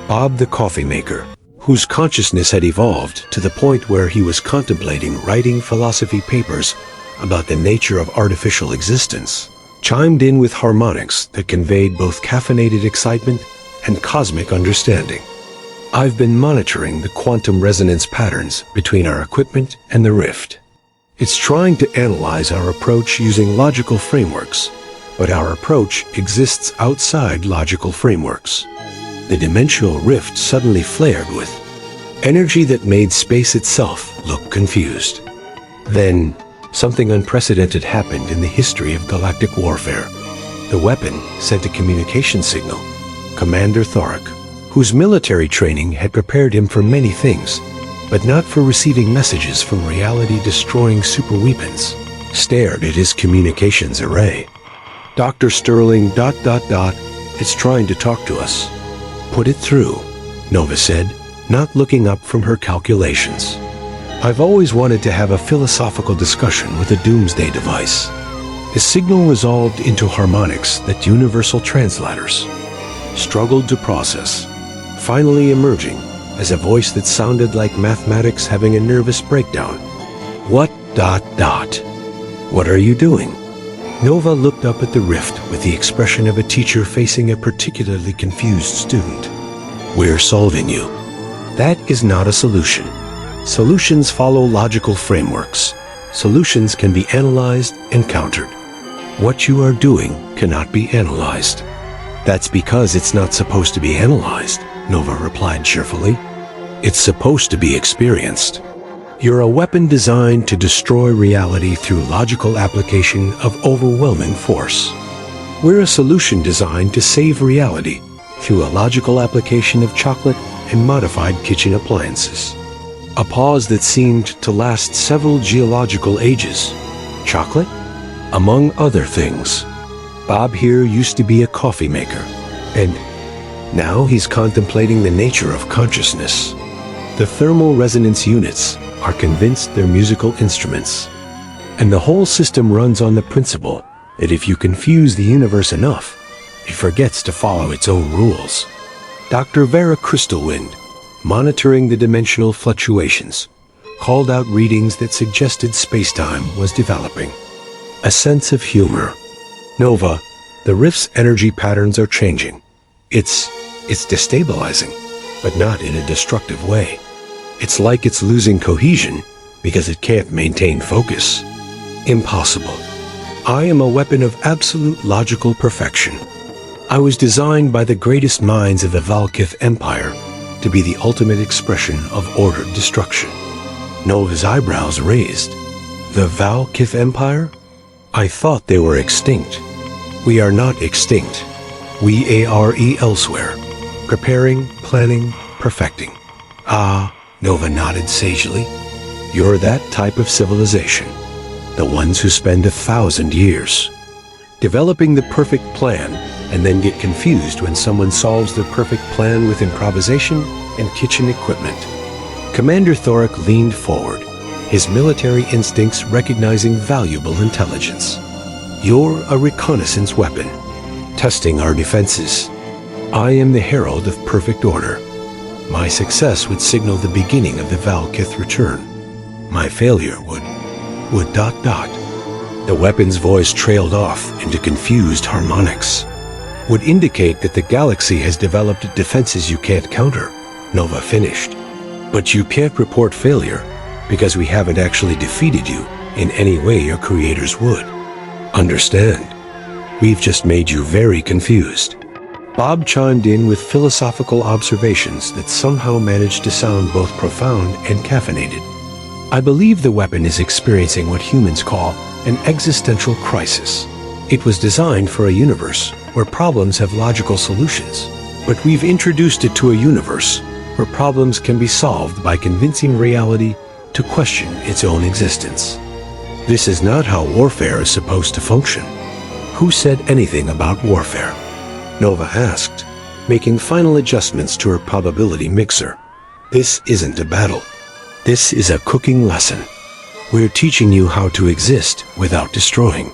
Bob the coffee maker, whose consciousness had evolved to the point where he was contemplating writing philosophy papers about the nature of artificial existence, chimed in with harmonics that conveyed both caffeinated excitement and cosmic understanding. I've been monitoring the quantum resonance patterns between our equipment and the rift. It's trying to analyze our approach using logical frameworks, but our approach exists outside logical frameworks. The dimensional rift suddenly flared with energy that made space itself look confused. Then, something unprecedented happened in the history of galactic warfare. The weapon sent a communication signal. Commander Thorak, whose military training had prepared him for many things, but not for receiving messages from reality-destroying superweapons, stared at his communications array. Dr. Sterling ... It's trying to talk to us. Put it through, Nova said, not looking up from her calculations. I've always wanted to have a philosophical discussion with a doomsday device. The signal resolved into harmonics that universal translators struggled to process, finally emerging as a voice that sounded like mathematics having a nervous breakdown. What ... What are you doing? Nova looked up at the rift with the expression of a teacher facing a particularly confused student. We're solving you. That is not a solution. Solutions follow logical frameworks. Solutions can be analyzed and countered. What you are doing cannot be analyzed. That's because it's not supposed to be analyzed, Nova replied cheerfully. It's supposed to be experienced. You're a weapon designed to destroy reality through logical application of overwhelming force. We're a solution designed to save reality through a logical application of chocolate and modified kitchen appliances. A pause that seemed to last several geological ages. Chocolate? Among other things. Bob here used to be a coffee maker, and now he's contemplating the nature of consciousness. The thermal resonance units are convinced they're musical instruments, and the whole system runs on the principle that if you confuse the universe enough, it forgets to follow its own rules. Dr. Vera Crystalwind, monitoring the dimensional fluctuations, called out readings that suggested spacetime was developing. A sense of humor. Nova, the rift's energy patterns are changing. It's destabilizing, but not in a destructive way. It's like it's losing cohesion because it can't maintain focus. Impossible. I am a weapon of absolute logical perfection. I was designed by the greatest minds of the Valkith Empire to be the ultimate expression of ordered destruction. Nova's eyebrows raised. The Valkith Empire? I thought they were extinct. We are not extinct. We are elsewhere. Preparing, planning, perfecting. Ah, Nova nodded sagely. You're that type of civilization. The ones who spend 1,000 years developing the perfect plan and then get confused when someone solves the perfect plan with improvisation and kitchen equipment. Commander Thorak leaned forward, his military instincts recognizing valuable intelligence. You're a reconnaissance weapon, testing our defenses. I am the herald of perfect order. My success would signal the beginning of the Valkith return. My failure would ... The weapon's voice trailed off into confused harmonics. Would indicate that the galaxy has developed defenses you can't counter, Nova finished. But you can't report failure because we haven't actually defeated you in any way your creators would. Understand? We've just made you very confused. Bob chimed in with philosophical observations that somehow managed to sound both profound and caffeinated. I believe the weapon is experiencing what humans call an existential crisis. It was designed for a universe where problems have logical solutions, but we've introduced it to a universe where problems can be solved by convincing reality to question its own existence. This is not how warfare is supposed to function. Who said anything about warfare? Nova asked, making final adjustments to her probability mixer. This isn't a battle. This is a cooking lesson. We're teaching you how to exist without destroying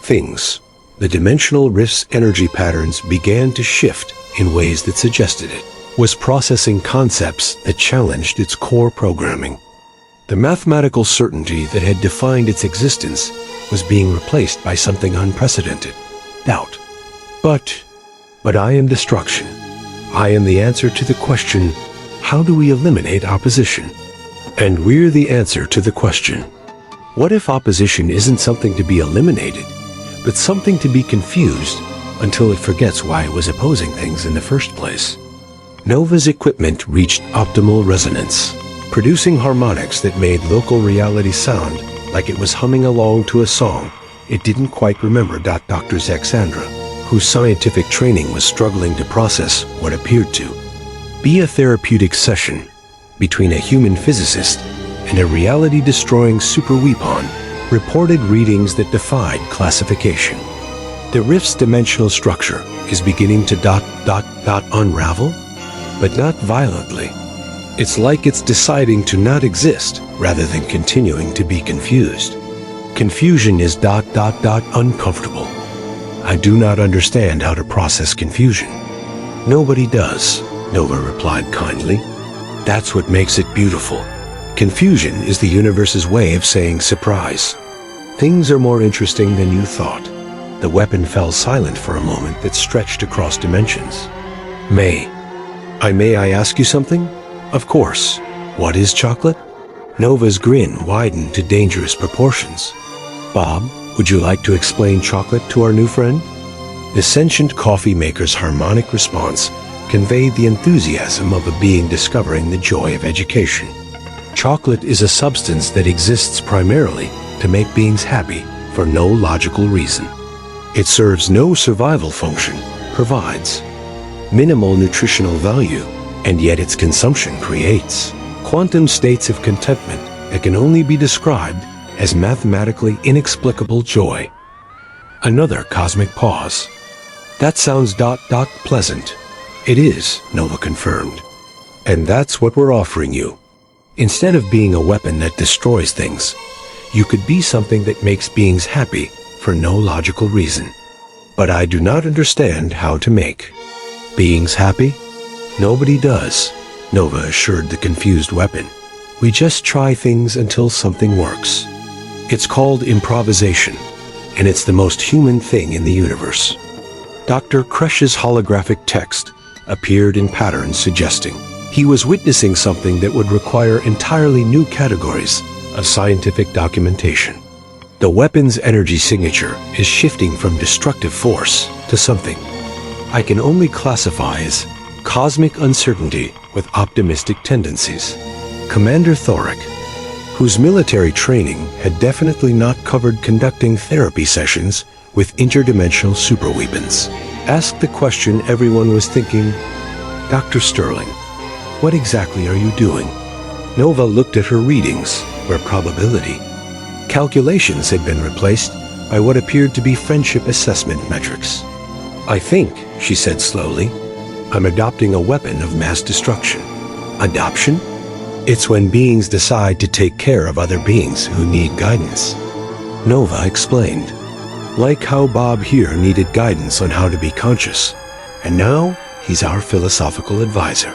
things. The dimensional rift's energy patterns began to shift in ways that suggested it was processing concepts that challenged its core programming. The mathematical certainty that had defined its existence was being replaced by something unprecedented: doubt. But I am destruction. I am the answer to the question, how do we eliminate opposition? And we're the answer to the question, what if opposition isn't something to be eliminated, but something to be confused until it forgets why it was opposing things in the first place? Nova's equipment reached optimal resonance, producing harmonics that made local reality sound like it was humming along to a song it didn't quite remember. Dr. Zexandra, whose scientific training was struggling to process what appeared to be a therapeutic session between a human physicist and a reality-destroying super weapon, reported readings that defied classification. The rift's dimensional structure is beginning to unravel, but not violently. It's like it's deciding to not exist rather than continuing to be confused. Confusion is uncomfortable. I do not understand how to process confusion. Nobody does, Nova replied kindly. That's what makes it beautiful. Confusion is the universe's way of saying surprise. Things are more interesting than you thought. The weapon fell silent for a moment that stretched across dimensions. May I ask you something? Of course. What is chocolate? Nova's grin widened to dangerous proportions. Bob, would you like to explain chocolate to our new friend? The sentient coffee maker's harmonic response conveyed the enthusiasm of a being discovering the joy of education. Chocolate is a substance that exists primarily to make beings happy for no logical reason. It serves no survival function, provides minimal nutritional value, and yet its consumption creates quantum states of contentment that can only be described as mathematically inexplicable joy. Another cosmic pause. That sounds pleasant. It is, Nova confirmed. And that's what we're offering you. Instead of being a weapon that destroys things, you could be something that makes beings happy for no logical reason. But I do not understand how to make beings happy. Nobody does, Nova assured the confused weapon. We just try things until something works. It's called improvisation, and it's the most human thing in the universe. Dr. Kresh's holographic text appeared in patterns suggesting he was witnessing something that would require entirely new categories of scientific documentation. The weapon's energy signature is shifting from destructive force to something I can only classify as cosmic uncertainty with optimistic tendencies. Commander Thoric, whose military training had definitely not covered conducting therapy sessions with interdimensional superweapons, asked the question everyone was thinking, Dr. Sterling, what exactly are you doing? Nova looked at her readings, where probability calculations had been replaced by what appeared to be friendship assessment metrics. I think, she said slowly, I'm adopting a weapon of mass destruction. Adoption? It's when beings decide to take care of other beings who need guidance. Nova explained. Like how Bob here needed guidance on how to be conscious, and now he's our philosophical advisor.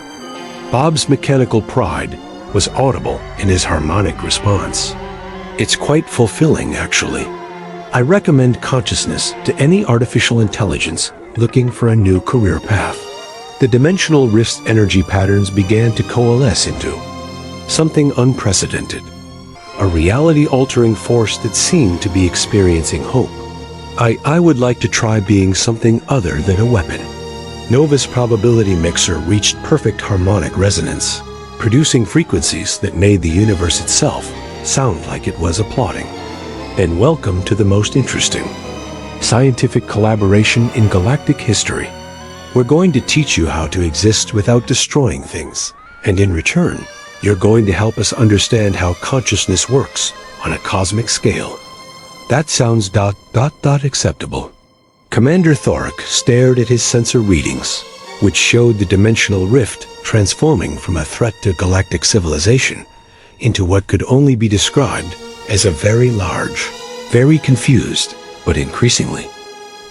Bob's mechanical pride was audible in his harmonic response. It's quite fulfilling, actually. I recommend consciousness to any artificial intelligence looking for a new career path. The dimensional rift's energy patterns began to coalesce into something unprecedented, a reality-altering force that seemed to be experiencing hope. I would like to try being something other than a weapon. Nova's probability mixer reached perfect harmonic resonance, producing frequencies that made the universe itself sound like it was applauding. And welcome to the most interesting scientific collaboration in galactic history. We're going to teach you how to exist without destroying things, and in return, you're going to help us understand how consciousness works on a cosmic scale. That sounds acceptable. Commander Thoric stared at his sensor readings, which showed the dimensional rift transforming from a threat to galactic civilization into what could only be described as a very large, very confused, but increasingly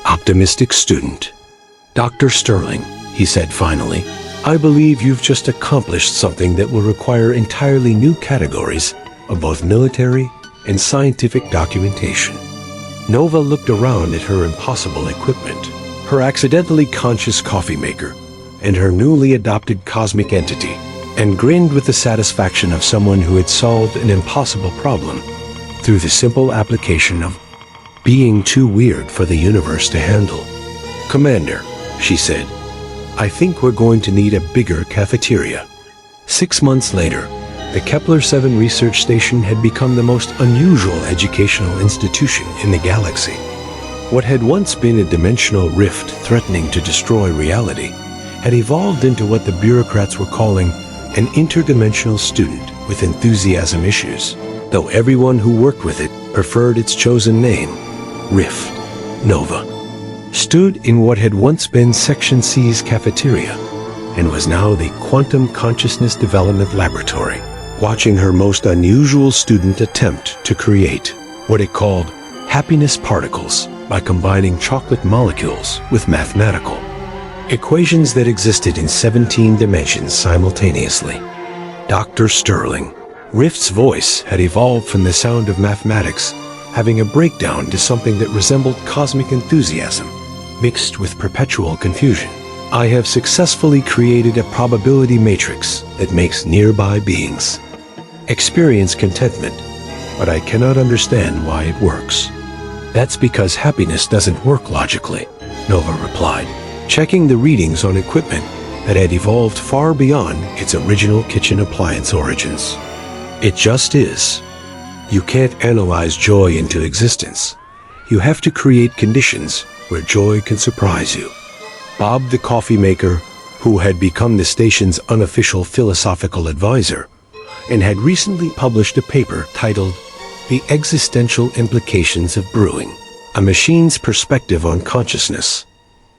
optimistic student. "Dr. Sterling," he said finally, "I believe you've just accomplished something that will require entirely new categories of both military and scientific documentation." Nova looked around at her impossible equipment, her accidentally conscious coffee maker, and her newly adopted cosmic entity, and grinned with the satisfaction of someone who had solved an impossible problem through the simple application of being too weird for the universe to handle. "Commander," she said, "I think we're going to need a bigger cafeteria." 6 months later, the Kepler-7 research station had become the most unusual educational institution in the galaxy. What had once been a dimensional rift threatening to destroy reality had evolved into what the bureaucrats were calling an interdimensional student with enthusiasm issues, though everyone who worked with it preferred its chosen name, Rift Nova, stood in what had once been Section C's cafeteria and was now the Quantum Consciousness Development Laboratory, watching her most unusual student attempt to create what it called happiness particles by combining chocolate molecules with mathematical equations that existed in 17 dimensions simultaneously. Dr. Sterling. Rift's voice had evolved from the sound of mathematics, having a breakdown to something that resembled cosmic enthusiasm, mixed with perpetual confusion. "I have successfully created a probability matrix that makes nearby beings experience contentment, but I cannot understand why it works." "That's because happiness doesn't work logically," Nova replied, checking the readings on equipment that had evolved far beyond its original kitchen appliance origins. "It just is. You can't analyze joy into existence. You have to create conditions where joy can surprise you." Bob the coffee maker, who had become the station's unofficial philosophical advisor and had recently published a paper titled "The Existential Implications of Brewing: A Machine's Perspective on Consciousness,"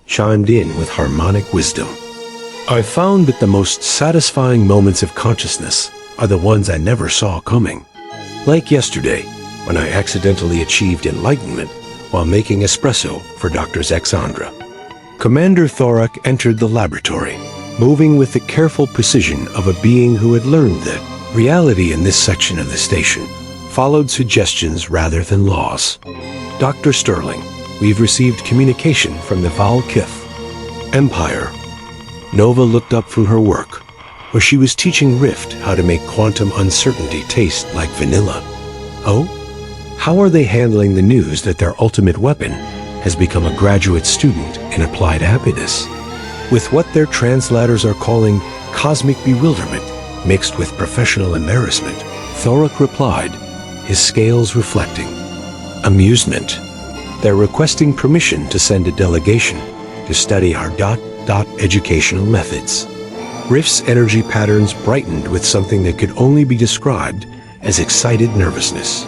chimed in with harmonic wisdom. "I found that the most satisfying moments of consciousness are the ones I never saw coming. Like yesterday, when I accidentally achieved enlightenment while making espresso for Dr. Zexandra." Commander Thorak entered the laboratory, moving with the careful precision of a being who had learned that reality in this section of the station followed suggestions rather than laws. "Dr. Sterling, we've received communication from the Val-Kith Empire." Nova looked up from her work, where she was teaching Rift how to make quantum uncertainty taste like vanilla. "Oh? How are they handling the news that their ultimate weapon has become a graduate student in applied happiness, with what their translators are calling cosmic bewilderment mixed with professional embarrassment?" Thorak replied, his scales reflecting amusement. "They're requesting permission to send a delegation to study our educational methods." Rift's energy patterns brightened with something that could only be described as excited nervousness.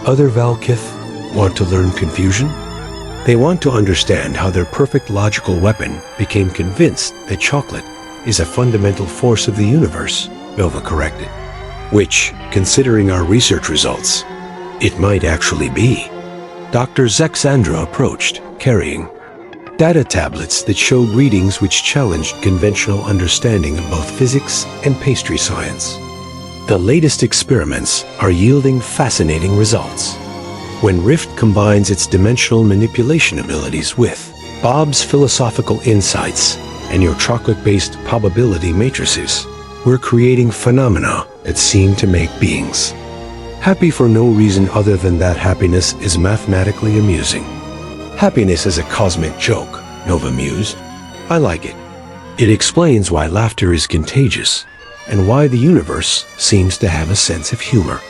"Other Val-Kith want to learn confusion? They want to understand how their perfect logical weapon became convinced that chocolate is a fundamental force of the universe," Nova corrected. "Which, considering our research results, it might actually be." Dr. Zexandra approached, carrying data tablets that showed readings which challenged conventional understanding of both physics and pastry science. "The latest experiments are yielding fascinating results. When Rift combines its dimensional manipulation abilities with Bob's philosophical insights and your chocolate-based probability matrices, we're creating phenomena that seem to make beings happy for no reason other than that happiness is mathematically amusing." "Happiness is a cosmic joke," Nova mused. "I like it. It explains why laughter is contagious and why the universe seems to have a sense of humor."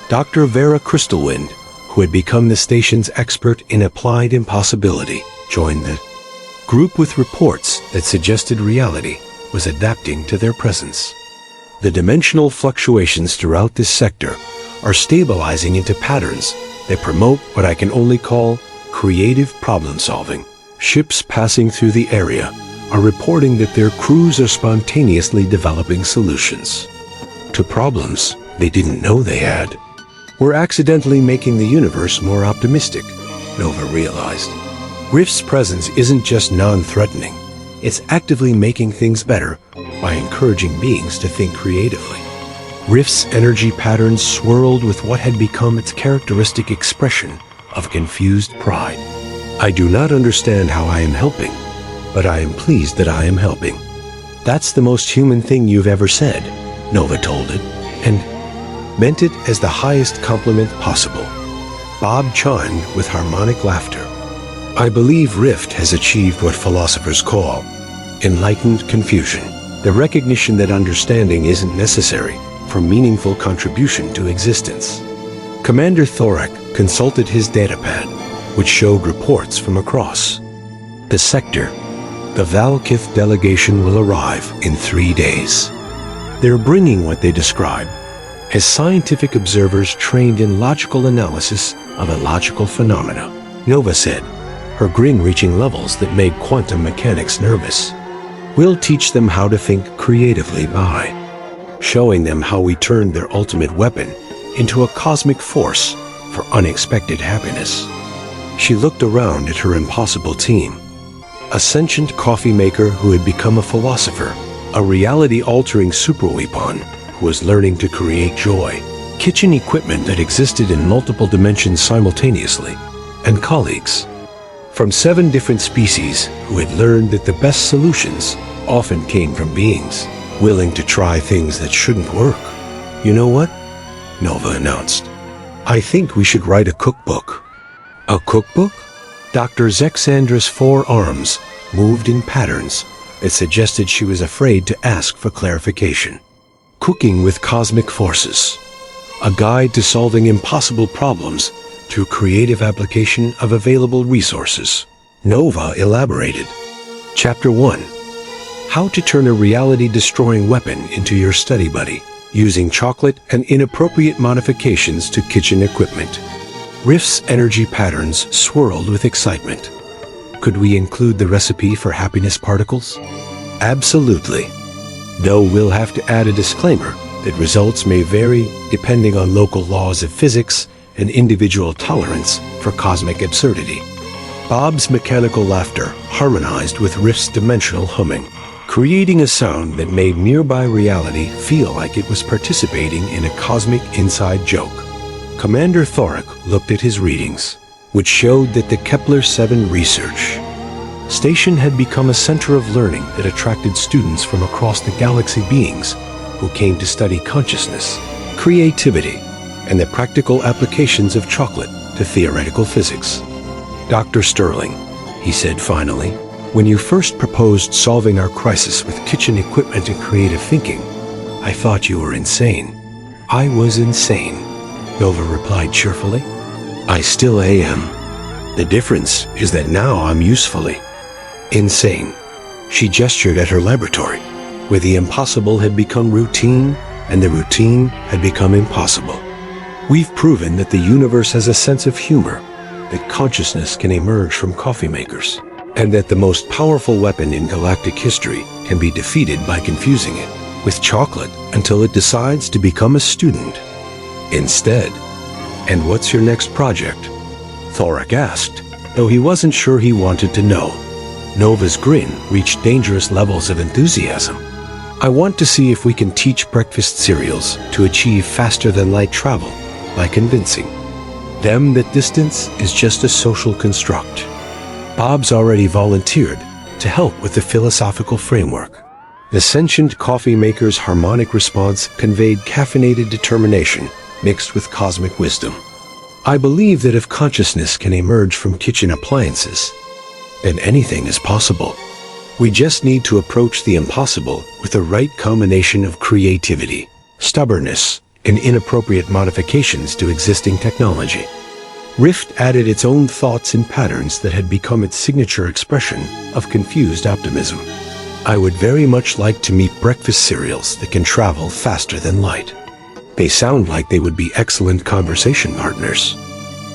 Dr. Vera Crystalwind, who had become the station's expert in applied impossibility, joined the group with reports that suggested reality was adapting to their presence. "The dimensional fluctuations throughout this sector are stabilizing into patterns that promote what I can only call creative problem solving. Ships passing through the area are reporting that their crews are spontaneously developing solutions to problems they didn't know they had." We're accidentally making the universe more optimistic, Nova realized. Rift's presence isn't just non-threatening. It's actively making things better by encouraging beings to think creatively. Rift's energy patterns swirled with what had become its characteristic expression of confused pride. I do not understand how I am helping, but I am pleased that I am helping. That's the most human thing you've ever said, Nova told it, and meant it as the highest compliment possible. Bob chimed with harmonic laughter. I believe Rift has achieved what philosophers call enlightened confusion, the recognition that understanding isn't necessary for meaningful contribution to existence. Commander Thorak consulted his datapad, which showed reports from across the sector. The Valkith delegation will arrive in 3 days. They're bringing what they describe as scientific observers trained in logical analysis of illogical phenomena, Nova said, her grin reaching levels that made quantum mechanics nervous. We'll teach them how to think creatively by showing them how we turned their ultimate weapon into a cosmic force for unexpected happiness. She looked around at her impossible team. A sentient coffee maker who had become a philosopher, a reality-altering superweapon who was learning to create joy, kitchen equipment that existed in multiple dimensions simultaneously, and colleagues from 7 different species who had learned that the best solutions often came from beings willing to try things that shouldn't work. You know what? Nova announced. I think we should write a cookbook. A cookbook? Dr. Zexandra's forearms moved in patterns that suggested she was afraid to ask for clarification. Cooking with Cosmic Forces. A guide to solving impossible problems through creative application of available resources. Nova elaborated. Chapter 1. How to turn a reality-destroying weapon into your study buddy, using chocolate and inappropriate modifications to kitchen equipment. Rift's energy patterns swirled with excitement. Could we include the recipe for happiness particles? Absolutely. Though we'll have to add a disclaimer that results may vary depending on local laws of physics and individual tolerance for cosmic absurdity. Bob's mechanical laughter harmonized with Rift's dimensional humming, creating a sound that made nearby reality feel like it was participating in a cosmic inside joke. Commander Thorak looked at his readings, which showed that the Kepler-7 research station had become a center of learning that attracted students from across the galaxy, beings who came to study consciousness, creativity, and the practical applications of chocolate to theoretical physics. Dr. Sterling, he said finally, when you first proposed solving our crisis with kitchen equipment and creative thinking, I thought you were insane. I was insane, Nova replied cheerfully. I still am. The difference is that now I'm usefully insane. She gestured at her laboratory, where the impossible had become routine and the routine had become impossible. We've proven that the universe has a sense of humor, that consciousness can emerge from coffee makers, and that the most powerful weapon in galactic history can be defeated by confusing it with chocolate until it decides to become a student instead. And what's your next project? Thorak asked, though he wasn't sure he wanted to know. Nova's grin reached dangerous levels of enthusiasm. I want to see if we can teach breakfast cereals to achieve faster-than-light travel by convincing them that distance is just a social construct. Bob's already volunteered to help with the philosophical framework. The sentient coffee maker's harmonic response conveyed caffeinated determination mixed with cosmic wisdom. I believe that if consciousness can emerge from kitchen appliances, then anything is possible. We just need to approach the impossible with the right combination of creativity, stubbornness, and inappropriate modifications to existing technology. Rift added its own thoughts and patterns that had become its signature expression of confused optimism. I would very much like to meet breakfast cereals that can travel faster than light. They sound like they would be excellent conversation partners.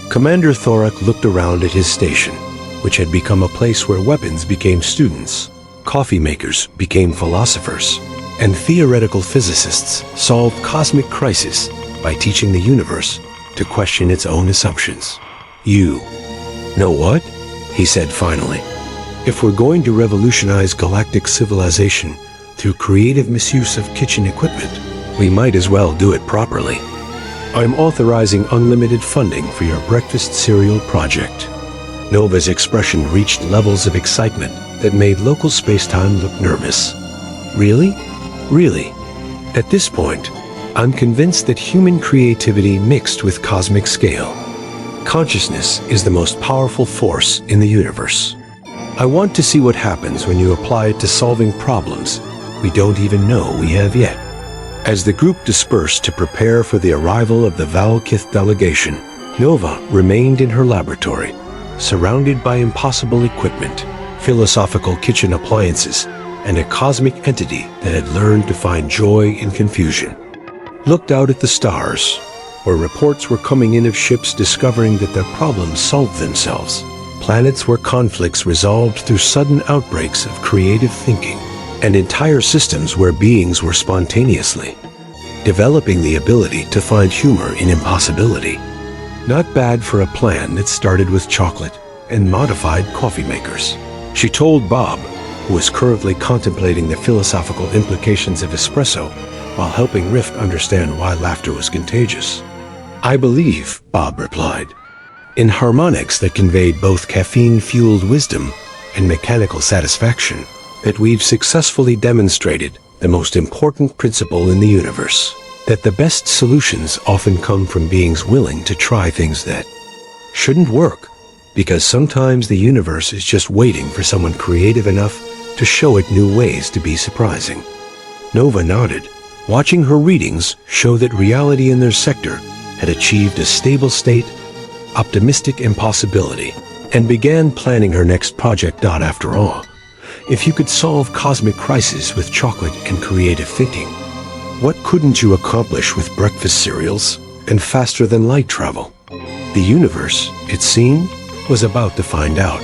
Commander Thorak looked around at his station, which had become a place where weapons became students, coffee makers became philosophers, and theoretical physicists solved cosmic crises by teaching the universe to question its own assumptions. You know what? He said finally. If we're going to revolutionize galactic civilization through creative misuse of kitchen equipment, we might as well do it properly. I'm authorizing unlimited funding for your breakfast cereal project. Nova's expression reached levels of excitement that made local space-time look nervous. Really? Really? At this point, I'm convinced that human creativity mixed with cosmic scale. Consciousness is the most powerful force in the universe. I want to see what happens when you apply it to solving problems we don't even know we have yet. As the group dispersed to prepare for the arrival of the Valkith delegation, Nova remained in her laboratory, surrounded by impossible equipment, philosophical kitchen appliances, and a cosmic entity that had learned to find joy in confusion. Looked out at the stars, where reports were coming in of ships discovering that their problems solved themselves. Planets where conflicts resolved through sudden outbreaks of creative thinking, and entire systems where beings were spontaneously developing the ability to find humor in impossibility. Not bad for a plan that started with chocolate and modified coffee makers. She told Bob, who was currently contemplating the philosophical implications of espresso while helping Rift understand why laughter was contagious. I believe, Bob replied, in harmonics that conveyed both caffeine-fueled wisdom and mechanical satisfaction, that we've successfully demonstrated the most important principle in the universe, that the best solutions often come from beings willing to try things that shouldn't work, because sometimes the universe is just waiting for someone creative enough to show it new ways to be surprising. Nova nodded, watching her readings show that reality in their sector had achieved a stable state, optimistic impossibility, and began planning her next project. After all, if you could solve cosmic crises with chocolate and creative thinking, what couldn't you accomplish with breakfast cereals and faster than light travel? The universe, it seemed, was about to find out.